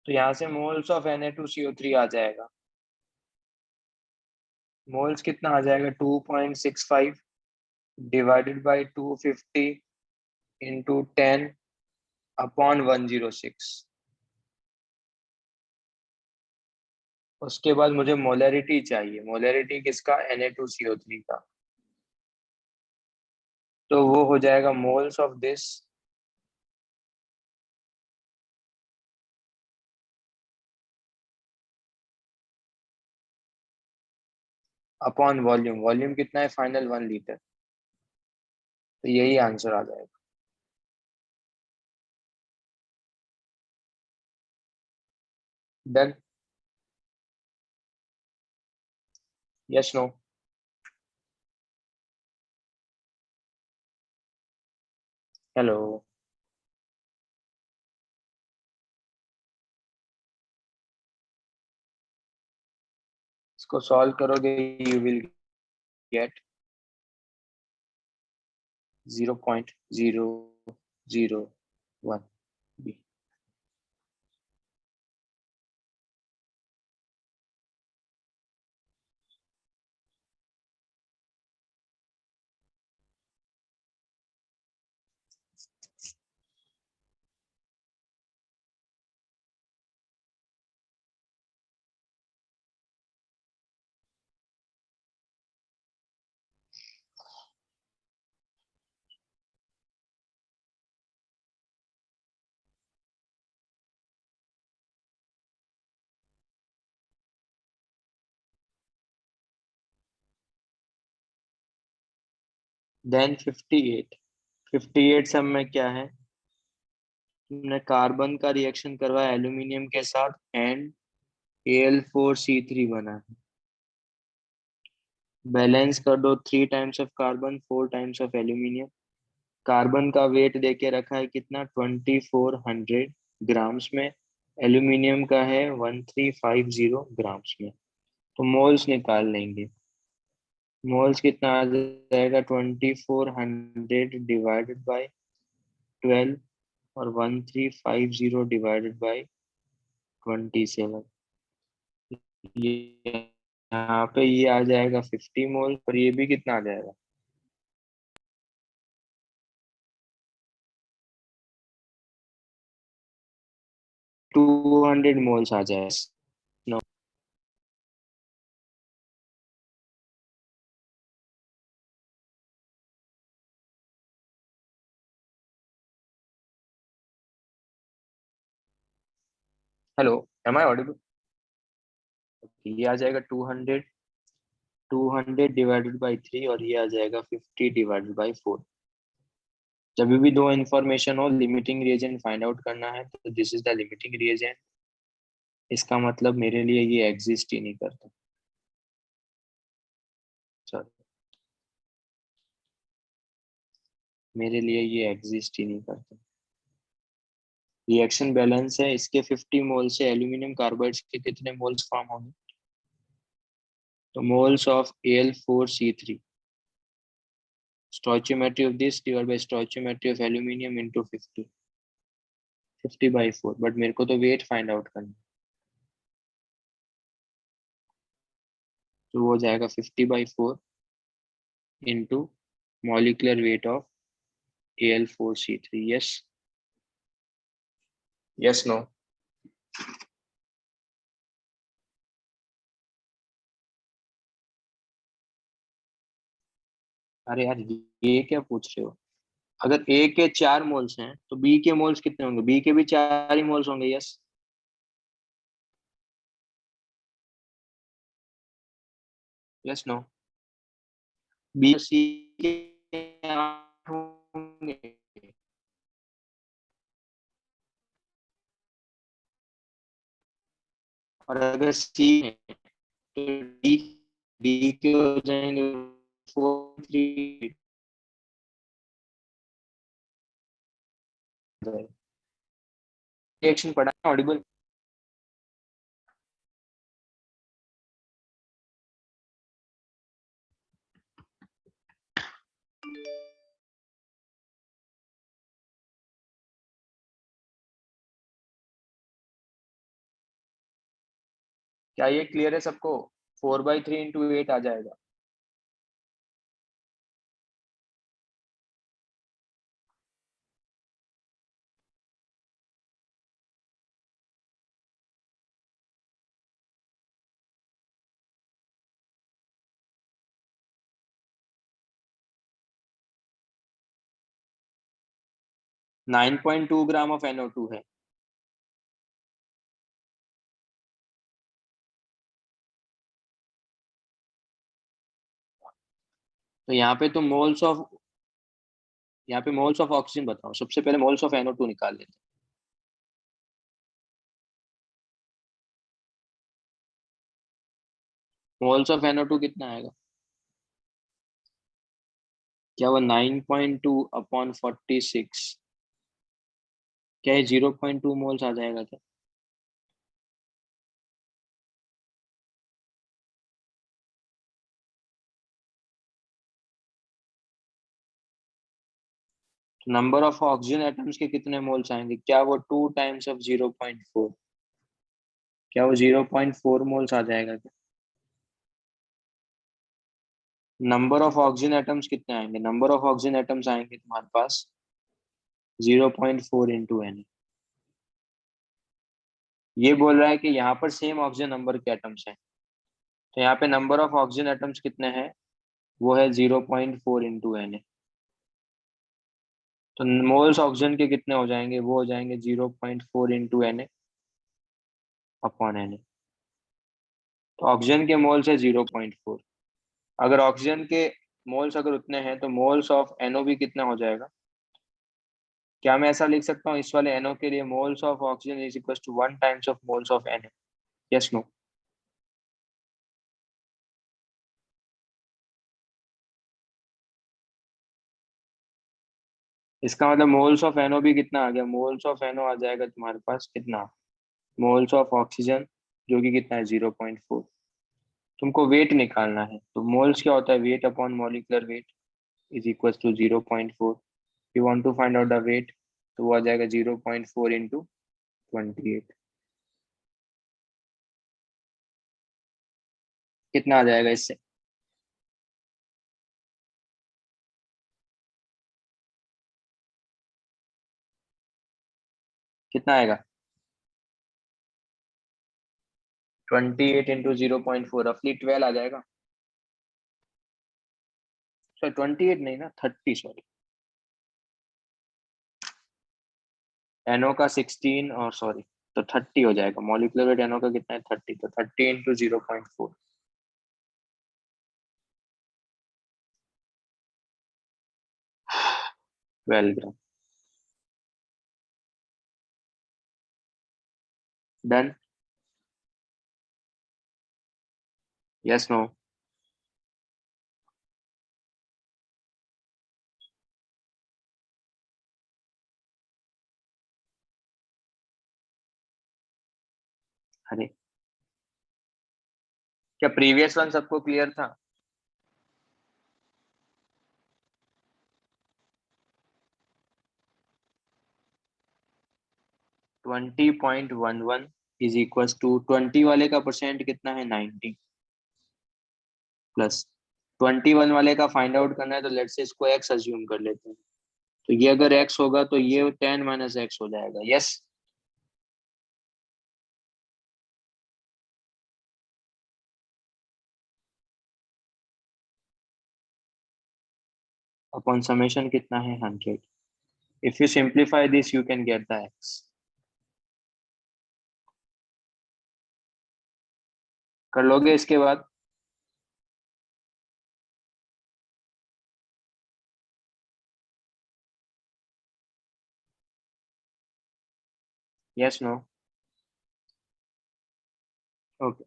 तो यहाँ से मोल्स ऑफ Na2CO3 आ जाएगा, मोल्स कितना आ जाएगा? 2.65 डिवाइडेड बाई 250 इंटू 10 अपॉन 106। उसके बाद मुझे मोलरिटी चाहिए, मोलरिटी किसका? Na2CO3 का, तो वो हो जाएगा moles of this upon volume. Volume कितना है फाइनल? 1 लीटर, तो यही आंसर आ जाएगा। Done, yes no? हेलो, इसको सॉल्व करोगे you will get 0.001 B. Then 58 सब में क्या है, तुमने कार्बन का रिएक्शन करवाया एल्यूमिनियम के साथ एंड Al4C3 बना है। बैलेंस कर दो, 3 times of carbon 4 times of aluminium. Carbon का वेट देके रखा है कितना, 2400 ग्राम्स में। एल्यूमिनियम का है 1350 ग्राम्स में। तो मोल्स निकाल लेंगे। मोल्स कितना आ जाएगा, 2400 डिवाइडेड बाय 12 और 1350 डिवाइडेड बाय 27। ये यहाँ पे ये आ जाएगा 50 मोल, पर ये भी कितना आ जाएगा, 200 मोल्स आ जाएगा। No, hello, am I audible? ये आ जाएगा 200 डिवाइडेड बाई 3 और ये आ जाएगा 50 डिवाइडेड बाई 4। जब भी दो इंफॉर्मेशन हो, लिमिटिंग रिएजेंट फाइंड आउट करना है, तो this is the limiting reagent. इसका मतलब मेरे लिए ये एग्जिस्ट ही नहीं करता। चलो, मेरे लिए ये एग्जिस्ट ही नहीं करता। रिएक्शन बैलेंस है, इसके 50 मोल से एल्यूमिनियम कार्बाइड के कितने मोल्स फॉर्म होंगे, तो moles of Al4C3, stoichiometry of this divided by stoichiometry of aluminium into 50 by 4। But मेरे को तो वेट फाइंड आउट करना है, तो वो हो जाएगा 50/4 into molecular weight of Al4C3। Yes, yes, no? अरे यार, ये क्या पूछ रहे हो? अगर ए के 4 मोल्स हैं तो बी के मोल्स कितने होंगे, बी के भी 4 ही मोल्स होंगे। Yes, yes, no? B C के 8 होंगे, और अगर सी है तो डी डी के हो जाएंगे 4 3। रिएक्शन पढ़ा ऑडिबल? क्या ये क्लियर है सबको? 4/3 × 8 आ जाएगा। नाइन 9.2 ग्राम ऑफ NO2 है। तो यहाँ पे मोल्स ऑफ ऑक्सीजन बताओ। सबसे पहले मोल्स ऑफ NO2 निकाल लेते हैं। मोल्स ऑफ NO2 कितना आएगा? क्या वो 9.2/46, क्या ये 0.2 मोल्स आ जाएगा क्या? नंबर ऑफ ऑक्सीजन एटम्स के कितने मोल्स आएंगे? क्या वो 2 टाइम्स ऑफ 0.4? क्या वो 0.4 मोल्स आ जाएगा क्या? नंबर ऑफ ऑक्सीजन एटम्स कितने आएंगे? नंबर ऑफ ऑक्सीजन एटम्स आएंगे तुम्हारे पास 0.4 इंटू एन। ये बोल रहा है कि यहाँ पर सेम ऑक्सीजन नंबर के एटम्स हैं, तो यहाँ पे नंबर ऑफ ऑक्सीजन एटम्स कितने हैं? वो है 0.4 इंटू एन। तो मोल्स ऑक्सीजन के कितने हो जाएंगे? वो हो जाएंगे 0.4 इंटू एन अपॉन एन। तो ऑक्सीजन के मोल्स है 0.4। अगर ऑक्सीजन के मोल्स अगर उतने हैं तो मोल्स ऑफ एनओ भी कितना हो जाएगा? क्या मैं ऐसा लिख सकता हूँ इस वाले एनओ के लिए moles of oxygen is equal to 1 times of moles of N? Yes no? इसका मतलब मोल्स ऑफ एनओ भी कितना आ गया? मोल्स ऑफ एनओ आ जाएगा तुम्हारे पास कितना? मोल्स ऑफ ऑक्सीजन जो कि कितना है 0.4। तुमको वेट निकालना है, तो मोल्स क्या होता है? Weight upon molecular weight is equal to 0.4। You want to find out the weight, तो वो आ जाएगा 0.4 इंटू 28। कितना आ जाएगा इससे? कितना आएगा? 28 इंटू 0.4 रफली 12 आ जाएगा। सॉरी 28 नहीं ना, 30, सॉरी। एनओ का 16 और सॉरी, तो 30 हो जाएगा। मॉलिक्यूलर वेट एनओ का कितना है? 30, तो 30 into 0.4। 12 gram. Done? Yes no? अरे, क्या प्रीवियस वन सबको क्लियर था? Twenty point one one is equal to 20 वाले का परसेंट कितना है? 90 प्लस 21 वाले का फाइंड आउट करना है, तो लेट्स से इसको एक्स अज्यूम कर लेते हैं। तो ये अगर एक्स होगा तो ये 10 माइनस एक्स हो जाएगा। यस? अपॉन समेशन कितना है? 100। If you simplify this you can get the x. कर लोगे इसके बाद? Yes no? ओके।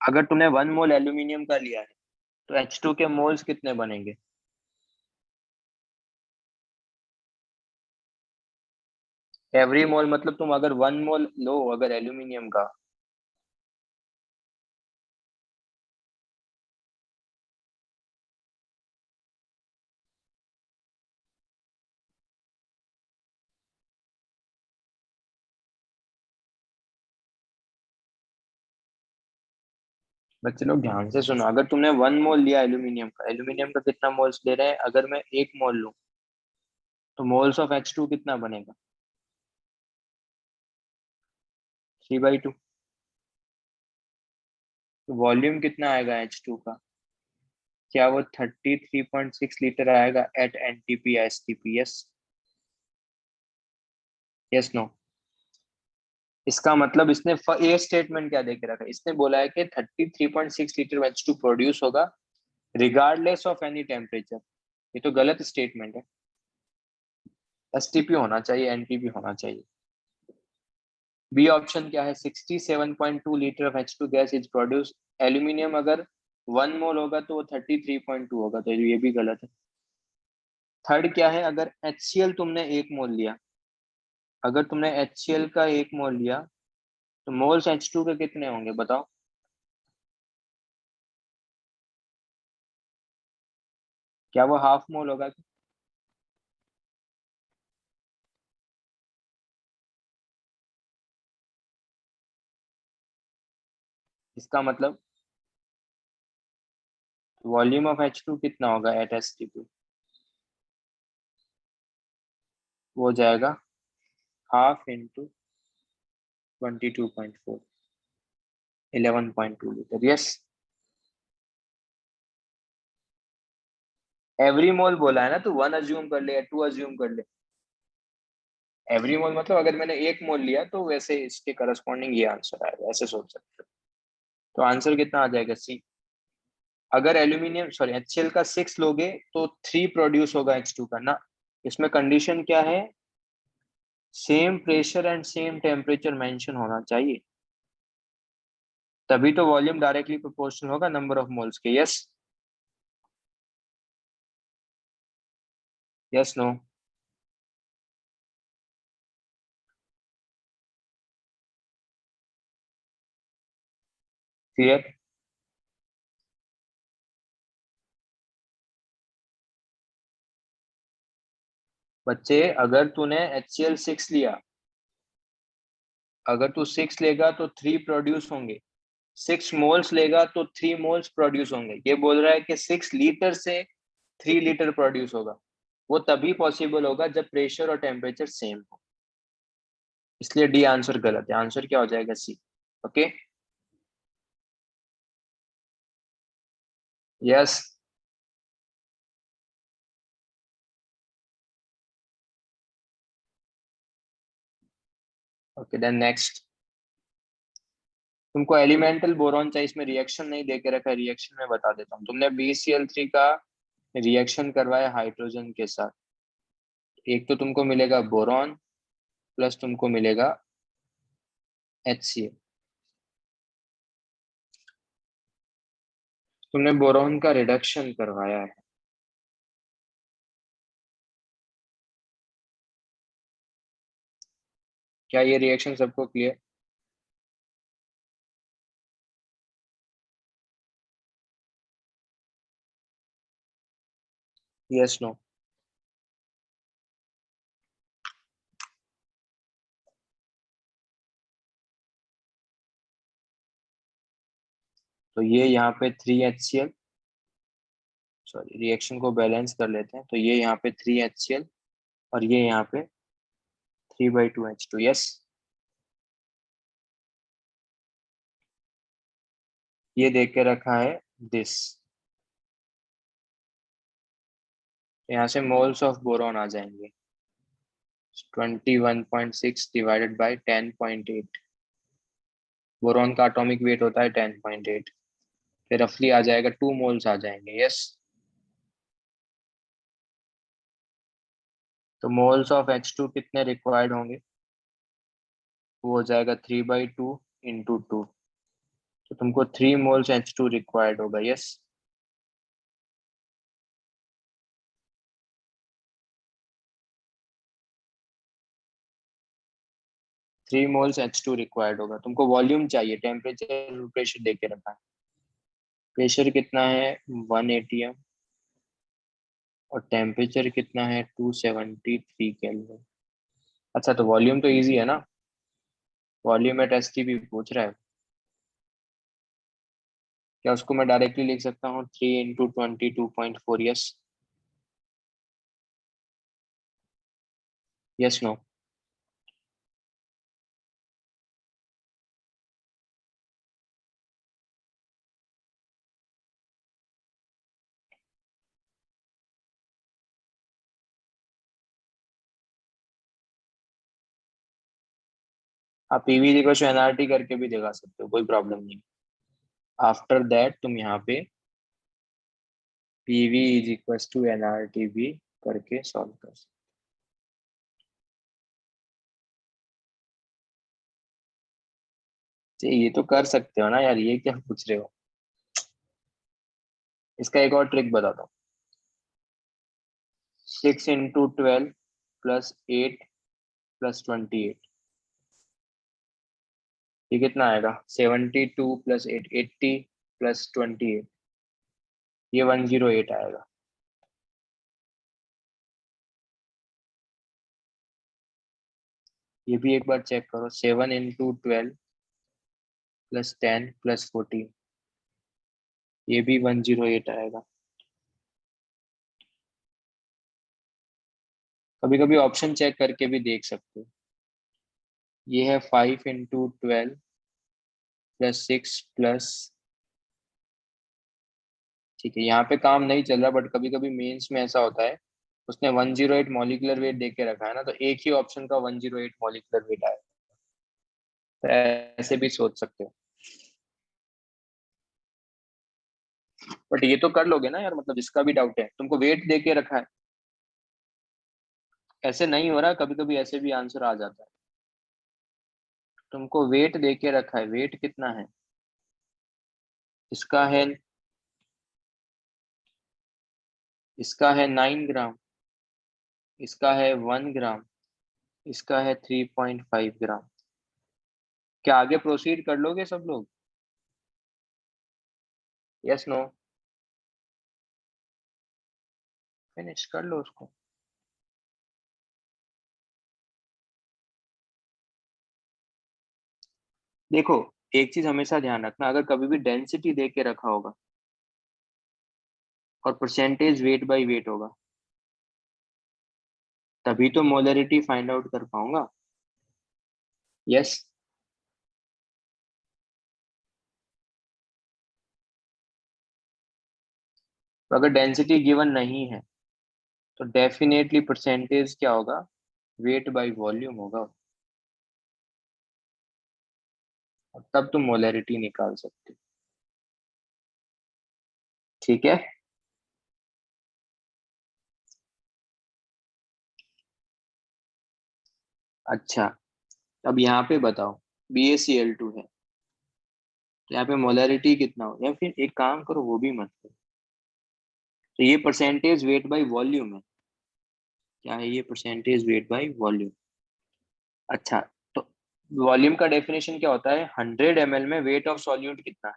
अगर तुमने 1 मोल एल्यूमिनियम का लिया है तो H2 के मोल्स कितने बनेंगे? एवरी मोल मतलब तुम अगर 1 मोल लो अगर एल्यूमिनियम का, बच्चे लोग ध्यान से सुनो। अगर तुमने 1 मोल लिया एल्यूमिनियम का, एल्यूमिनियम का कितना मोल्स ले रहे हैं? अगर मैं 1 मोल लूं तो मोल्स ऑफ H2 कितना बनेगा? 3/2। तो वॉल्यूम कितना आएगा H2 का? क्या वो 33.6 लीटर आएगा एट NTP या STP? यस? Yes no? इसका मतलब इसने ये स्टेटमेंट क्या देके रखा है? इसने बोला है कि 33.6 लीटर H2 प्रोड्यूस होगा रिगार्डलेस ऑफ एनी टेम्परेचर। ये तो गलत स्टेटमेंट है। STP होना चाहिए, NTP होना चाहिए। बी ऑप्शन क्या है? 67.2 litre of H2 gas is produce. Aluminium अगर 1 मोल होगा तो वो 33.2 होगा, तो ये भी गलत है। थर्ड क्या है? अगर HCl तुमने 1 मोल लिया, अगर तुमने HCl का 1 मोल लिया तो मोल्स H2 के कितने होंगे बताओ? क्या वो हाफ मोल होगा? इसका मतलब वॉल्यूम ऑफ H2 कितना होगा एट Sp2? वो हो जाएगा half into 22.4, 11.2 litre. Yes, every mole बोला है ना, तो 1 अज्यूम कर ले या 2 अज्यूम कर ले। एवरी मोल मतलब अगर मैंने 1 मोल लिया तो वैसे इसके करस्पॉन्डिंग ये आंसर आएगा, ऐसे सोच सकते हो। तो आंसर कितना आ जाएगा? सी। अगर एल्यूमिनियम सॉरी HCl का 6 लोगे तो 3 प्रोड्यूस होगा H2 का ना। इसमें कंडीशन क्या है? Same pressure and same temperature mention होना चाहिए, तभी तो वॉल्यूम डायरेक्टली प्रोपोर्शनल होगा नंबर ऑफ मोल्स के। Yes, yes, no? क्लियर? बच्चे, अगर तूने HCl6 लिया, अगर तू 6 लेगा तो 3 प्रोड्यूस होंगे, 6 मोल्स लेगा तो 3 मोल्स प्रोड्यूस होंगे। ये बोल रहा है कि 6 लीटर से 3 लीटर प्रोड्यूस होगा। वो तभी पॉसिबल होगा जब प्रेशर और टेम्परेचर सेम हो। इसलिए डी आंसर गलत है। आंसर क्या हो जाएगा? C. Okay. Yes. Okay, then next. तुमको एलिमेंटल बोरॉन चाहिए, इसमें रिएक्शन नहीं दे के रखा है, रिएक्शन में बता देता हूँ। तुमने BCl3 का रिएक्शन करवाया हाइड्रोजन के साथ, एक तो तुमको मिलेगा बोरॉन प्लस तुमको मिलेगा HCl। तुमने बोरॉन का रिडक्शन करवाया है। क्या ये रिएक्शन सबको क्लियर? Yes, no? तो ये यहाँ पे 3 HCl, सॉरी रिएक्शन को बैलेंस कर लेते हैं, तो ये यहाँ पे 3 HCl और ये यहाँ पे 3/2 H2। यस, ये देख के रखा है दिस। यहाँ से मोल्स ऑफ बोरॉन आ जाएंगे 21.6 डिवाइडेड बाई 10.8। बोरॉन का एटॉमिक वेट होता है 10.8, फिर रफली आ जाएगा 2 मोल्स आ जाएंगे। यस, तो मोल्स ऑफ H2 कितने रिक्वायर्ड होंगे? वो हो जाएगा 3/2 × 2, तो तुमको 3 मोल्स H2 रिक्वायर्ड होगा। यस, 3 मोल्स H2 रिक्वायर्ड होगा। तुमको वॉल्यूम चाहिए, टेम्परेचर प्रेशर दे के रखा है। प्रेशर कितना है? 1 atm, और टेम्परेचर कितना है? 273 केल्विन। अच्छा, तो वॉल्यूम तो इजी है ना, वॉल्यूम एट STP पूछ रहा है। क्या उसको मैं डायरेक्टली लिख सकता हूँ 3 × 22.4? Yes, yes, no? आप PV = NRT करके भी दिखा सकते हो, कोई प्रॉब्लम नहीं। आफ्टर दैट तुम यहाँ पे PV = NRT भी करके सॉल्व कर सकते हो। ये तो कर सकते हो ना यार, ये क्या पूछ रहे हो? इसका एक और ट्रिक बताता हूँ। 6 × 12 + 8 + 28, ये कितना आएगा? 72 + 8, 80 + 28, ये 108 आएगा। ये भी एक बार चेक करो, 7 इंटू 12 प्लस 10 प्लस 14, ये भी 108 आएगा। कभी कभी ऑप्शन चेक करके भी देख सकते हो। ये है 5 इंटू 12 प्लस 6 प्लस, ठीक है यहाँ पे काम नहीं चल रहा, बट कभी कभी मेंस में ऐसा होता है, उसने 108 मॉलिक्यूलर वेट दे के रखा है ना, तो एक ही ऑप्शन का 108 मॉलिक्यूलर वेट आया, तो ऐसे भी सोच सकते हो। बट ये तो कर लोगे ना यार, मतलब इसका भी डाउट है, तुमको वेट दे के रखा है, ऐसे नहीं हो रहा, कभी कभी ऐसे भी आंसर आ जाता है। तुमको वेट दे के रखा है, वेट कितना है इसका है, इसका है 9 ग्राम, इसका है 1 ग्राम, इसका है 3.5 ग्राम। क्या आगे प्रोसीड कर लोगे सब लोग? Yes no? फिनिश कर लो उसको। देखो, एक चीज हमेशा ध्यान रखना, अगर कभी भी डेंसिटी दे के रखा होगा और परसेंटेज वेट बाय वेट होगा, तभी तो मोलरिटी फाइंड आउट कर पाऊंगा। यस। तो अगर डेंसिटी गिवन नहीं है तो डेफिनेटली परसेंटेज क्या होगा, वेट बाय वॉल्यूम होगा, और तब तुम मोलरिटी निकाल सकते हो। ठीक है। अच्छा, अब यहाँ पे बताओ, BaCl2 है, तो यहाँ पे मोलरिटी कितना हो, या फिर एक काम करो वो भी मत करो, तो ये परसेंटेज वेट बाय वॉल्यूम है, क्या है ये, परसेंटेज वेट बाय वॉल्यूम। अच्छा, तो वॉल्यूम का डेफिनेशन क्या होता है, 100 ml में वेट ऑफ सॉल्यूट कितना है।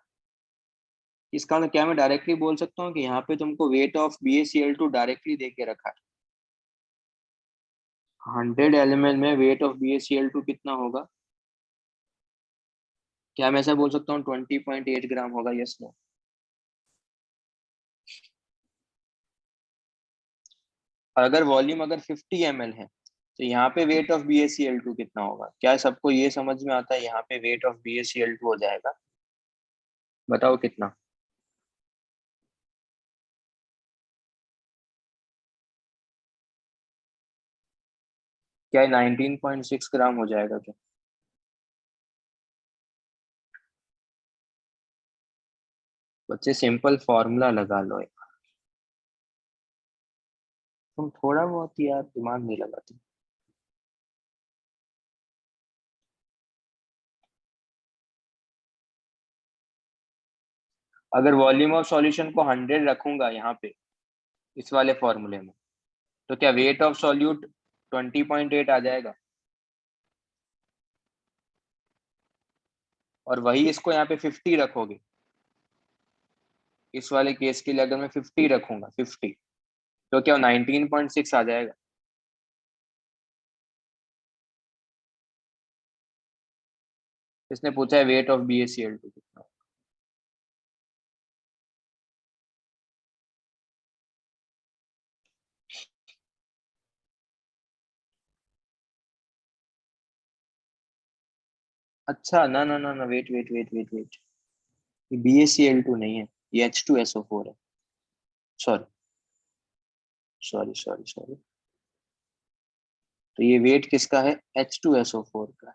इसका मतलब क्या मैं डायरेक्टली बोल सकता हूँ कि यहाँ पे तुमको वेट ऑफ BaCl2 डायरेक्टली दे के रखा है, 100 ml में वेट ऑफ BaCl2 कितना होगा, क्या मैं ऐसा बोल सकता हूँ 20.8 ग्राम होगा, यस नो? और अगर वॉल्यूम अगर 50 ml है, तो यहाँ पे वेट ऑफ BaCl2 कितना होगा, क्या सबको ये समझ में आता है, यहाँ पे वेट ऑफ BaCl2 हो जाएगा, बताओ कितना। क्या 19.6 ग्राम हो जाएगा क्या? बच्चे सिंपल फॉर्मूला लगा लो, तुम थोड़ा बहुत ही यार दिमाग नहीं लगाते। अगर वॉल्यूम ऑफ सॉल्यूशन को 100 रखूंगा यहाँ पे इस वाले फॉर्मूले में, तो क्या वेट ऑफ सॉल्यूट 20.8 आ जाएगा, और वही इसको यहाँ पे 50 रखोगे, इस वाले केस के लिए अगर मैं 50 रखूंगा, 50, तो क्या 19.6 आ जाएगा। इसने पूछा है वेट ऑफ BaCl2 कितना। अच्छा, ना ना ना ना, wait wait wait wait wait, ये BaCl2 नहीं है, ये H2SO4 है। सॉरी सॉरी सॉरी सॉरी, तो ये वेट किसका है, H2SO4 का।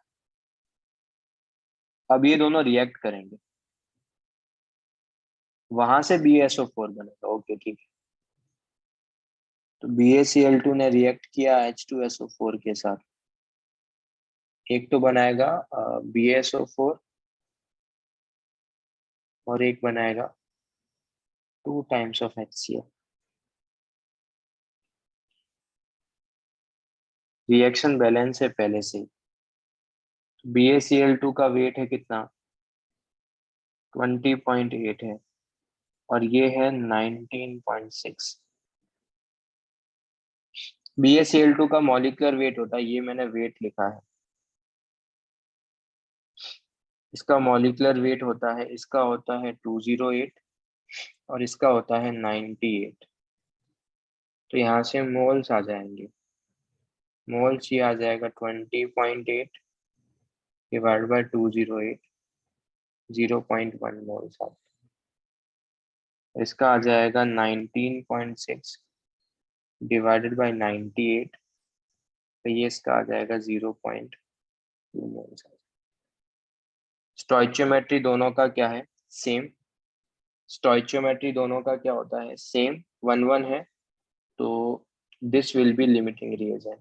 अब ये दोनों रिएक्ट करेंगे, वहां से BaSO4 बनेगा, ओके ठीक है। तो BaCl2 ने रिएक्ट किया H2SO4 के साथ, एक तो बनाएगा BaSO4, और एक बनाएगा 2 times of HCl। Reaction balance है पहले से ही। BaCl2 का वेट है कितना, 20.8 है, और ये है 19.6। BaCl2 का मॉलिक्यूलर वेट होता है, ये मैंने वेट लिखा है, इसका मॉलिक्यूलर वेट होता है, इसका होता है 208 और इसका होता है 98। तो यहाँ से मोल्स आ जाएंगे। मोल्स ये आ जाएगा 20.8 डिवाइड बाय 208, 0.1 मोल्स आ जाएगा। इसका आ जाएगा 19.6 डिवाइडेड बाय 98, तो ये इसका आ जाएगा 0.2 मोल्स। स्टोइचियोमेट्री दोनों का क्या है? सेम। स्टोइचियोमेट्री दोनों का क्या होता है? सेम, 1 1 है। तो this will be limiting reagent.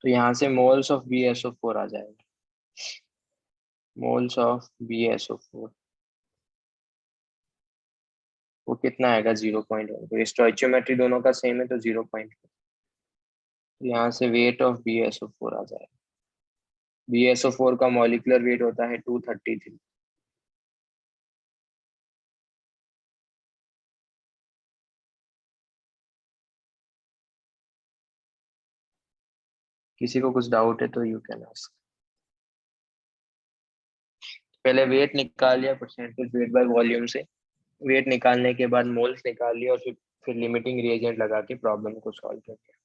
तो यहाँ से मोल्स ऑफ BSO4 आ जाएगा। मोल्स ऑफ BSO4 वो कितना आएगा? 0.1। तो स्टोइचियोमेट्री दोनों का सेम है तो 0.1। तो यहाँ से वेट ऑफ BSO4 आ जाएगा। BSO4 का मॉलिक्यूलर वेट होता है 233। किसी को कुछ डाउट है तो यू कैन आस्क। पहले वेट निकाल लिया परसेंटेज वेट बाय वॉल्यूम से। वेट निकालने के बाद मोल्स निकाल लिया और फिर लिमिटिंग रिएजेंट लगा के प्रॉब्लम को सॉल्व कर दिया।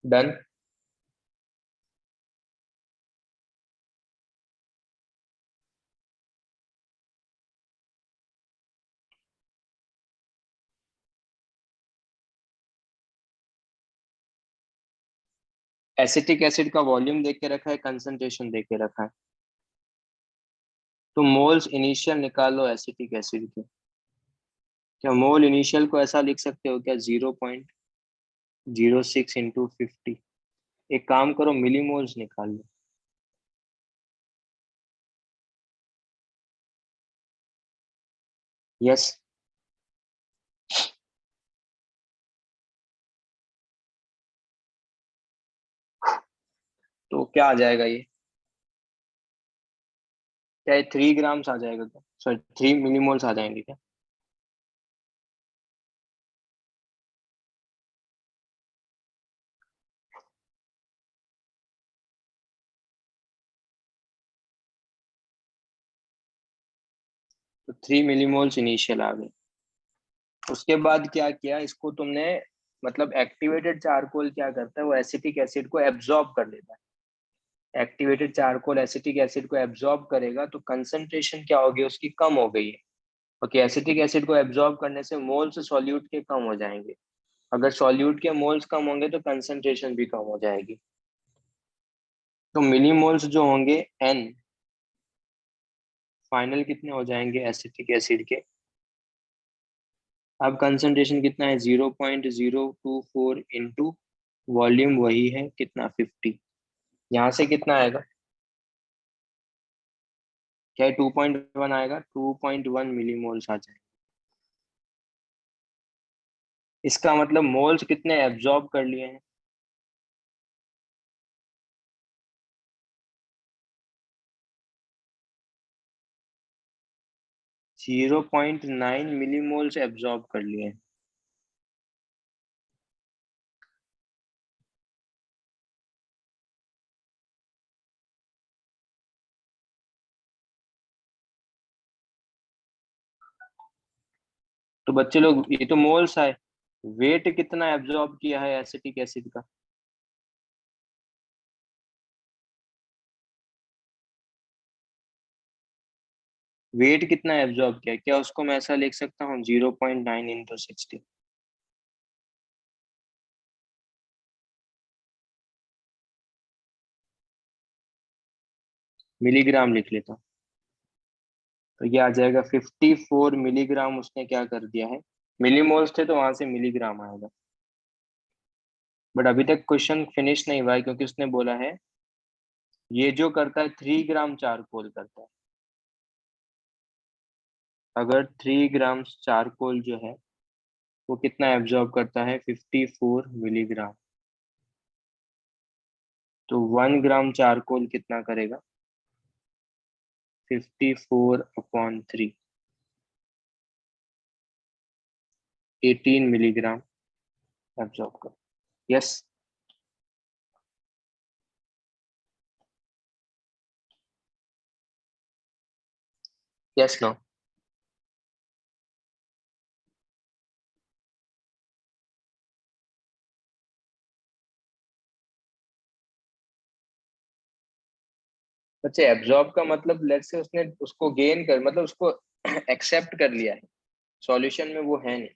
डन। एसिटिक एसिड का वॉल्यूम देख के रखा है, कंसंट्रेशन देख के रखा है। तो मोल्स इनिशियल निकालो एसिटिक एसिड के। क्या मोल इनिशियल को ऐसा लिख सकते हो क्या? 0.06 इंटू 50। एक काम करो, मिलीमोल्स निकाल लो। यस। तो क्या आ जाएगा ये? क्या ये 3 ग्राम्स आ जाएगा क्या? सॉरी, 3 मिलीमोल्स आ जाएंगे क्या? तो 3 मिलीमोल्स इनिशियल आ गए। उसके बाद क्या किया इसको तुमने? मतलब एक्टिवेटेड चारकोल क्या करता है, वो एसिटिक एसिड को एब्जॉर्ब कर लेता है। एक्टिवेटेड चारकोल एसिटिक एसिड को एब्जॉर्ब करेगा तो कंसंट्रेशन क्या होगी उसकी? कम हो गई है। ओके, एसिटिक एसिड को एब्जॉर्ब करने से मोल्स सॉल्यूट के कम हो जाएंगे। अगर सॉल्यूट के मोल्स कम होंगे तो कंसंट्रेशन भी कम हो जाएगी। तो मिलीमोल्स जो होंगे एन, फाइनल कितने हो जाएंगे एसिटिक एसिड के? अब कंसंट्रेशन कितना है? 0.024 इंटू वॉल्यूम वही है कितना? 50। यहाँ से कितना आएगा? क्या 2.1 आएगा? 2.1 मिलीमोल्स आ जाएगा। इसका मतलब मोल्स कितने एब्जॉर्ब कर लिए हैं? 0.9 मिलीमोल्स एब्जॉर्ब कर लिए हैं। तो बच्चे लोग ये तो मोल्स है, वेट कितना एब्जॉर्ब किया है एसिटिक एसिड का? वेट कितना एब्जॉर्ब किया? क्या उसको मैं ऐसा लिख सकता हूँ 0.9 इंटू 60? मिलीग्राम लिख लेता हूँ। तो ये आ जाएगा 54 मिलीग्राम। उसने क्या कर दिया है? मिलीमोल्स थे तो वहां से मिलीग्राम आएगा। बट अभी तक क्वेश्चन फिनिश नहीं हुआ है क्योंकि उसने बोला है ये जो करता है 3 ग्राम चारकोल करता है। अगर 3 ग्राम चारकोल जो है वो कितना एब्जॉर्ब करता है? 54 मिलीग्राम। तो 1 ग्राम चारकोल कितना करेगा? 54/3, 18 मिलीग्राम एब्जॉर्ब कर। यस। Yes no? बच्चे एब्जॉर्ब का मतलब लेट्स से उसने उसको गेन कर मतलब उसको एक्सेप्ट कर लिया है, सॉल्यूशन में वो है नहीं।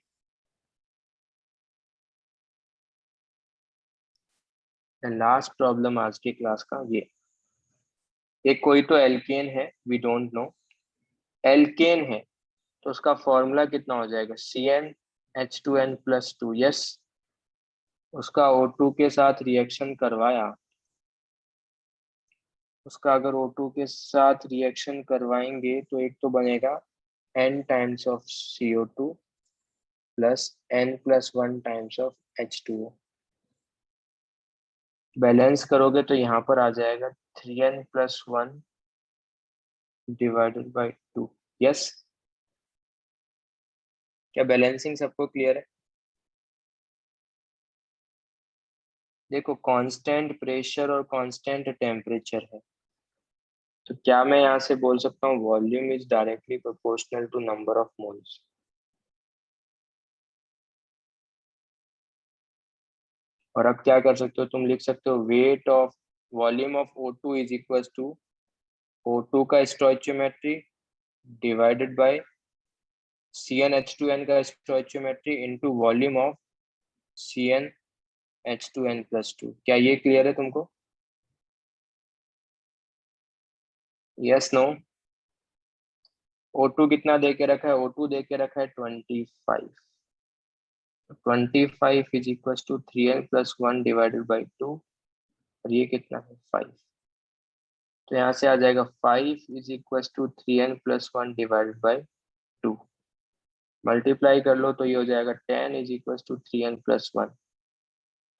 लास्ट प्रॉब्लम आज की क्लास का ये, एक कोई तो एल्केन है, वी डोंट नो, एल्केन है तो उसका फॉर्मूला कितना हो जाएगा, CnH2n+2। यस, उसका O2 के साथ रिएक्शन करवाया, उसका अगर O2 के साथ रिएक्शन करवाएंगे तो एक तो बनेगा n times of CO2 plus n+1 times of H2O। Balance करोगे तो यहाँ पर आ जाएगा 3n+1 डिवाइडेड बाई 2। यस, क्या बैलेंसिंग सबको क्लियर है? देखो कांस्टेंट प्रेशर और कांस्टेंट टेम्परेचर है, तो क्या मैं यहाँ से बोल सकता हूँ volume is directly proportional to number of moles. और अब क्या कर सकते हो, तुम लिख सकते हो weight of volume of O2 is equal to O2 का स्टोइचियोमेट्री डिवाइडेड बाय CnH2n का stoichiometry into volume of CnH2n+2। क्या ये क्लियर है तुमको? Yes no? O2 कितना दे के रखा है, O2 दे के रखा है 25। 25 is equal to 3n+1 divided by 2, और ये कितना है 5। तो यहाँ से आ जाएगा 5 is equal to 3n+1 divided by 2, multiply कर लो तो ये हो जाएगा 10 इज इक्वल टू 3n+1,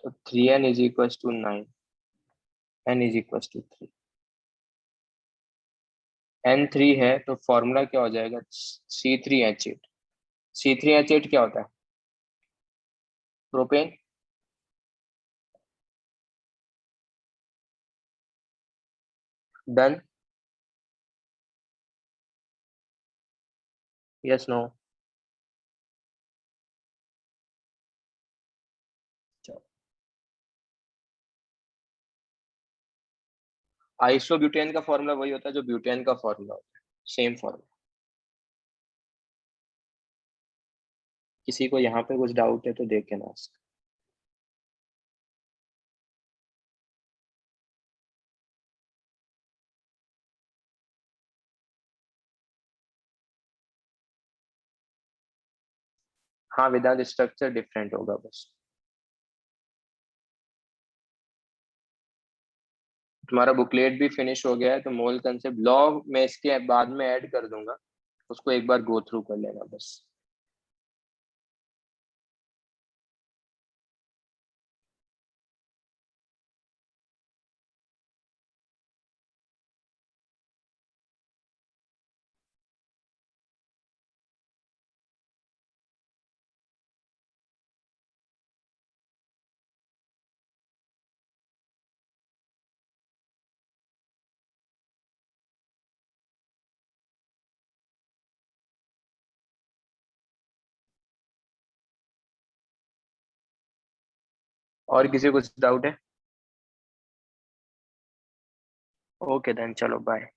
तो 3n is equal to 9, n is equal to 3। n 3 है तो फॉर्मूला क्या हो जाएगा, C3H8। C3H8 क्या होता है, propane. Done? Yes no? Isobutane का फॉर्मूला वही होता है जो ब्यूटेन का फॉर्मूला होता है, सेम फॉर्मूला। किसी को यहाँ पे कुछ डाउट है तो देख के ना। हाँ, विदाउट स्ट्रक्चर डिफरेंट होगा बस। तुम्हारा बुकलेट भी फिनिश हो गया है, तो मोल कंसेप्ट लॉ मैं इसके बाद में ऐड कर दूंगा, उसको एक बार गो थ्रू कर लेना बस। और किसी को कुछ डाउट है? ओके देन, चलो बाय।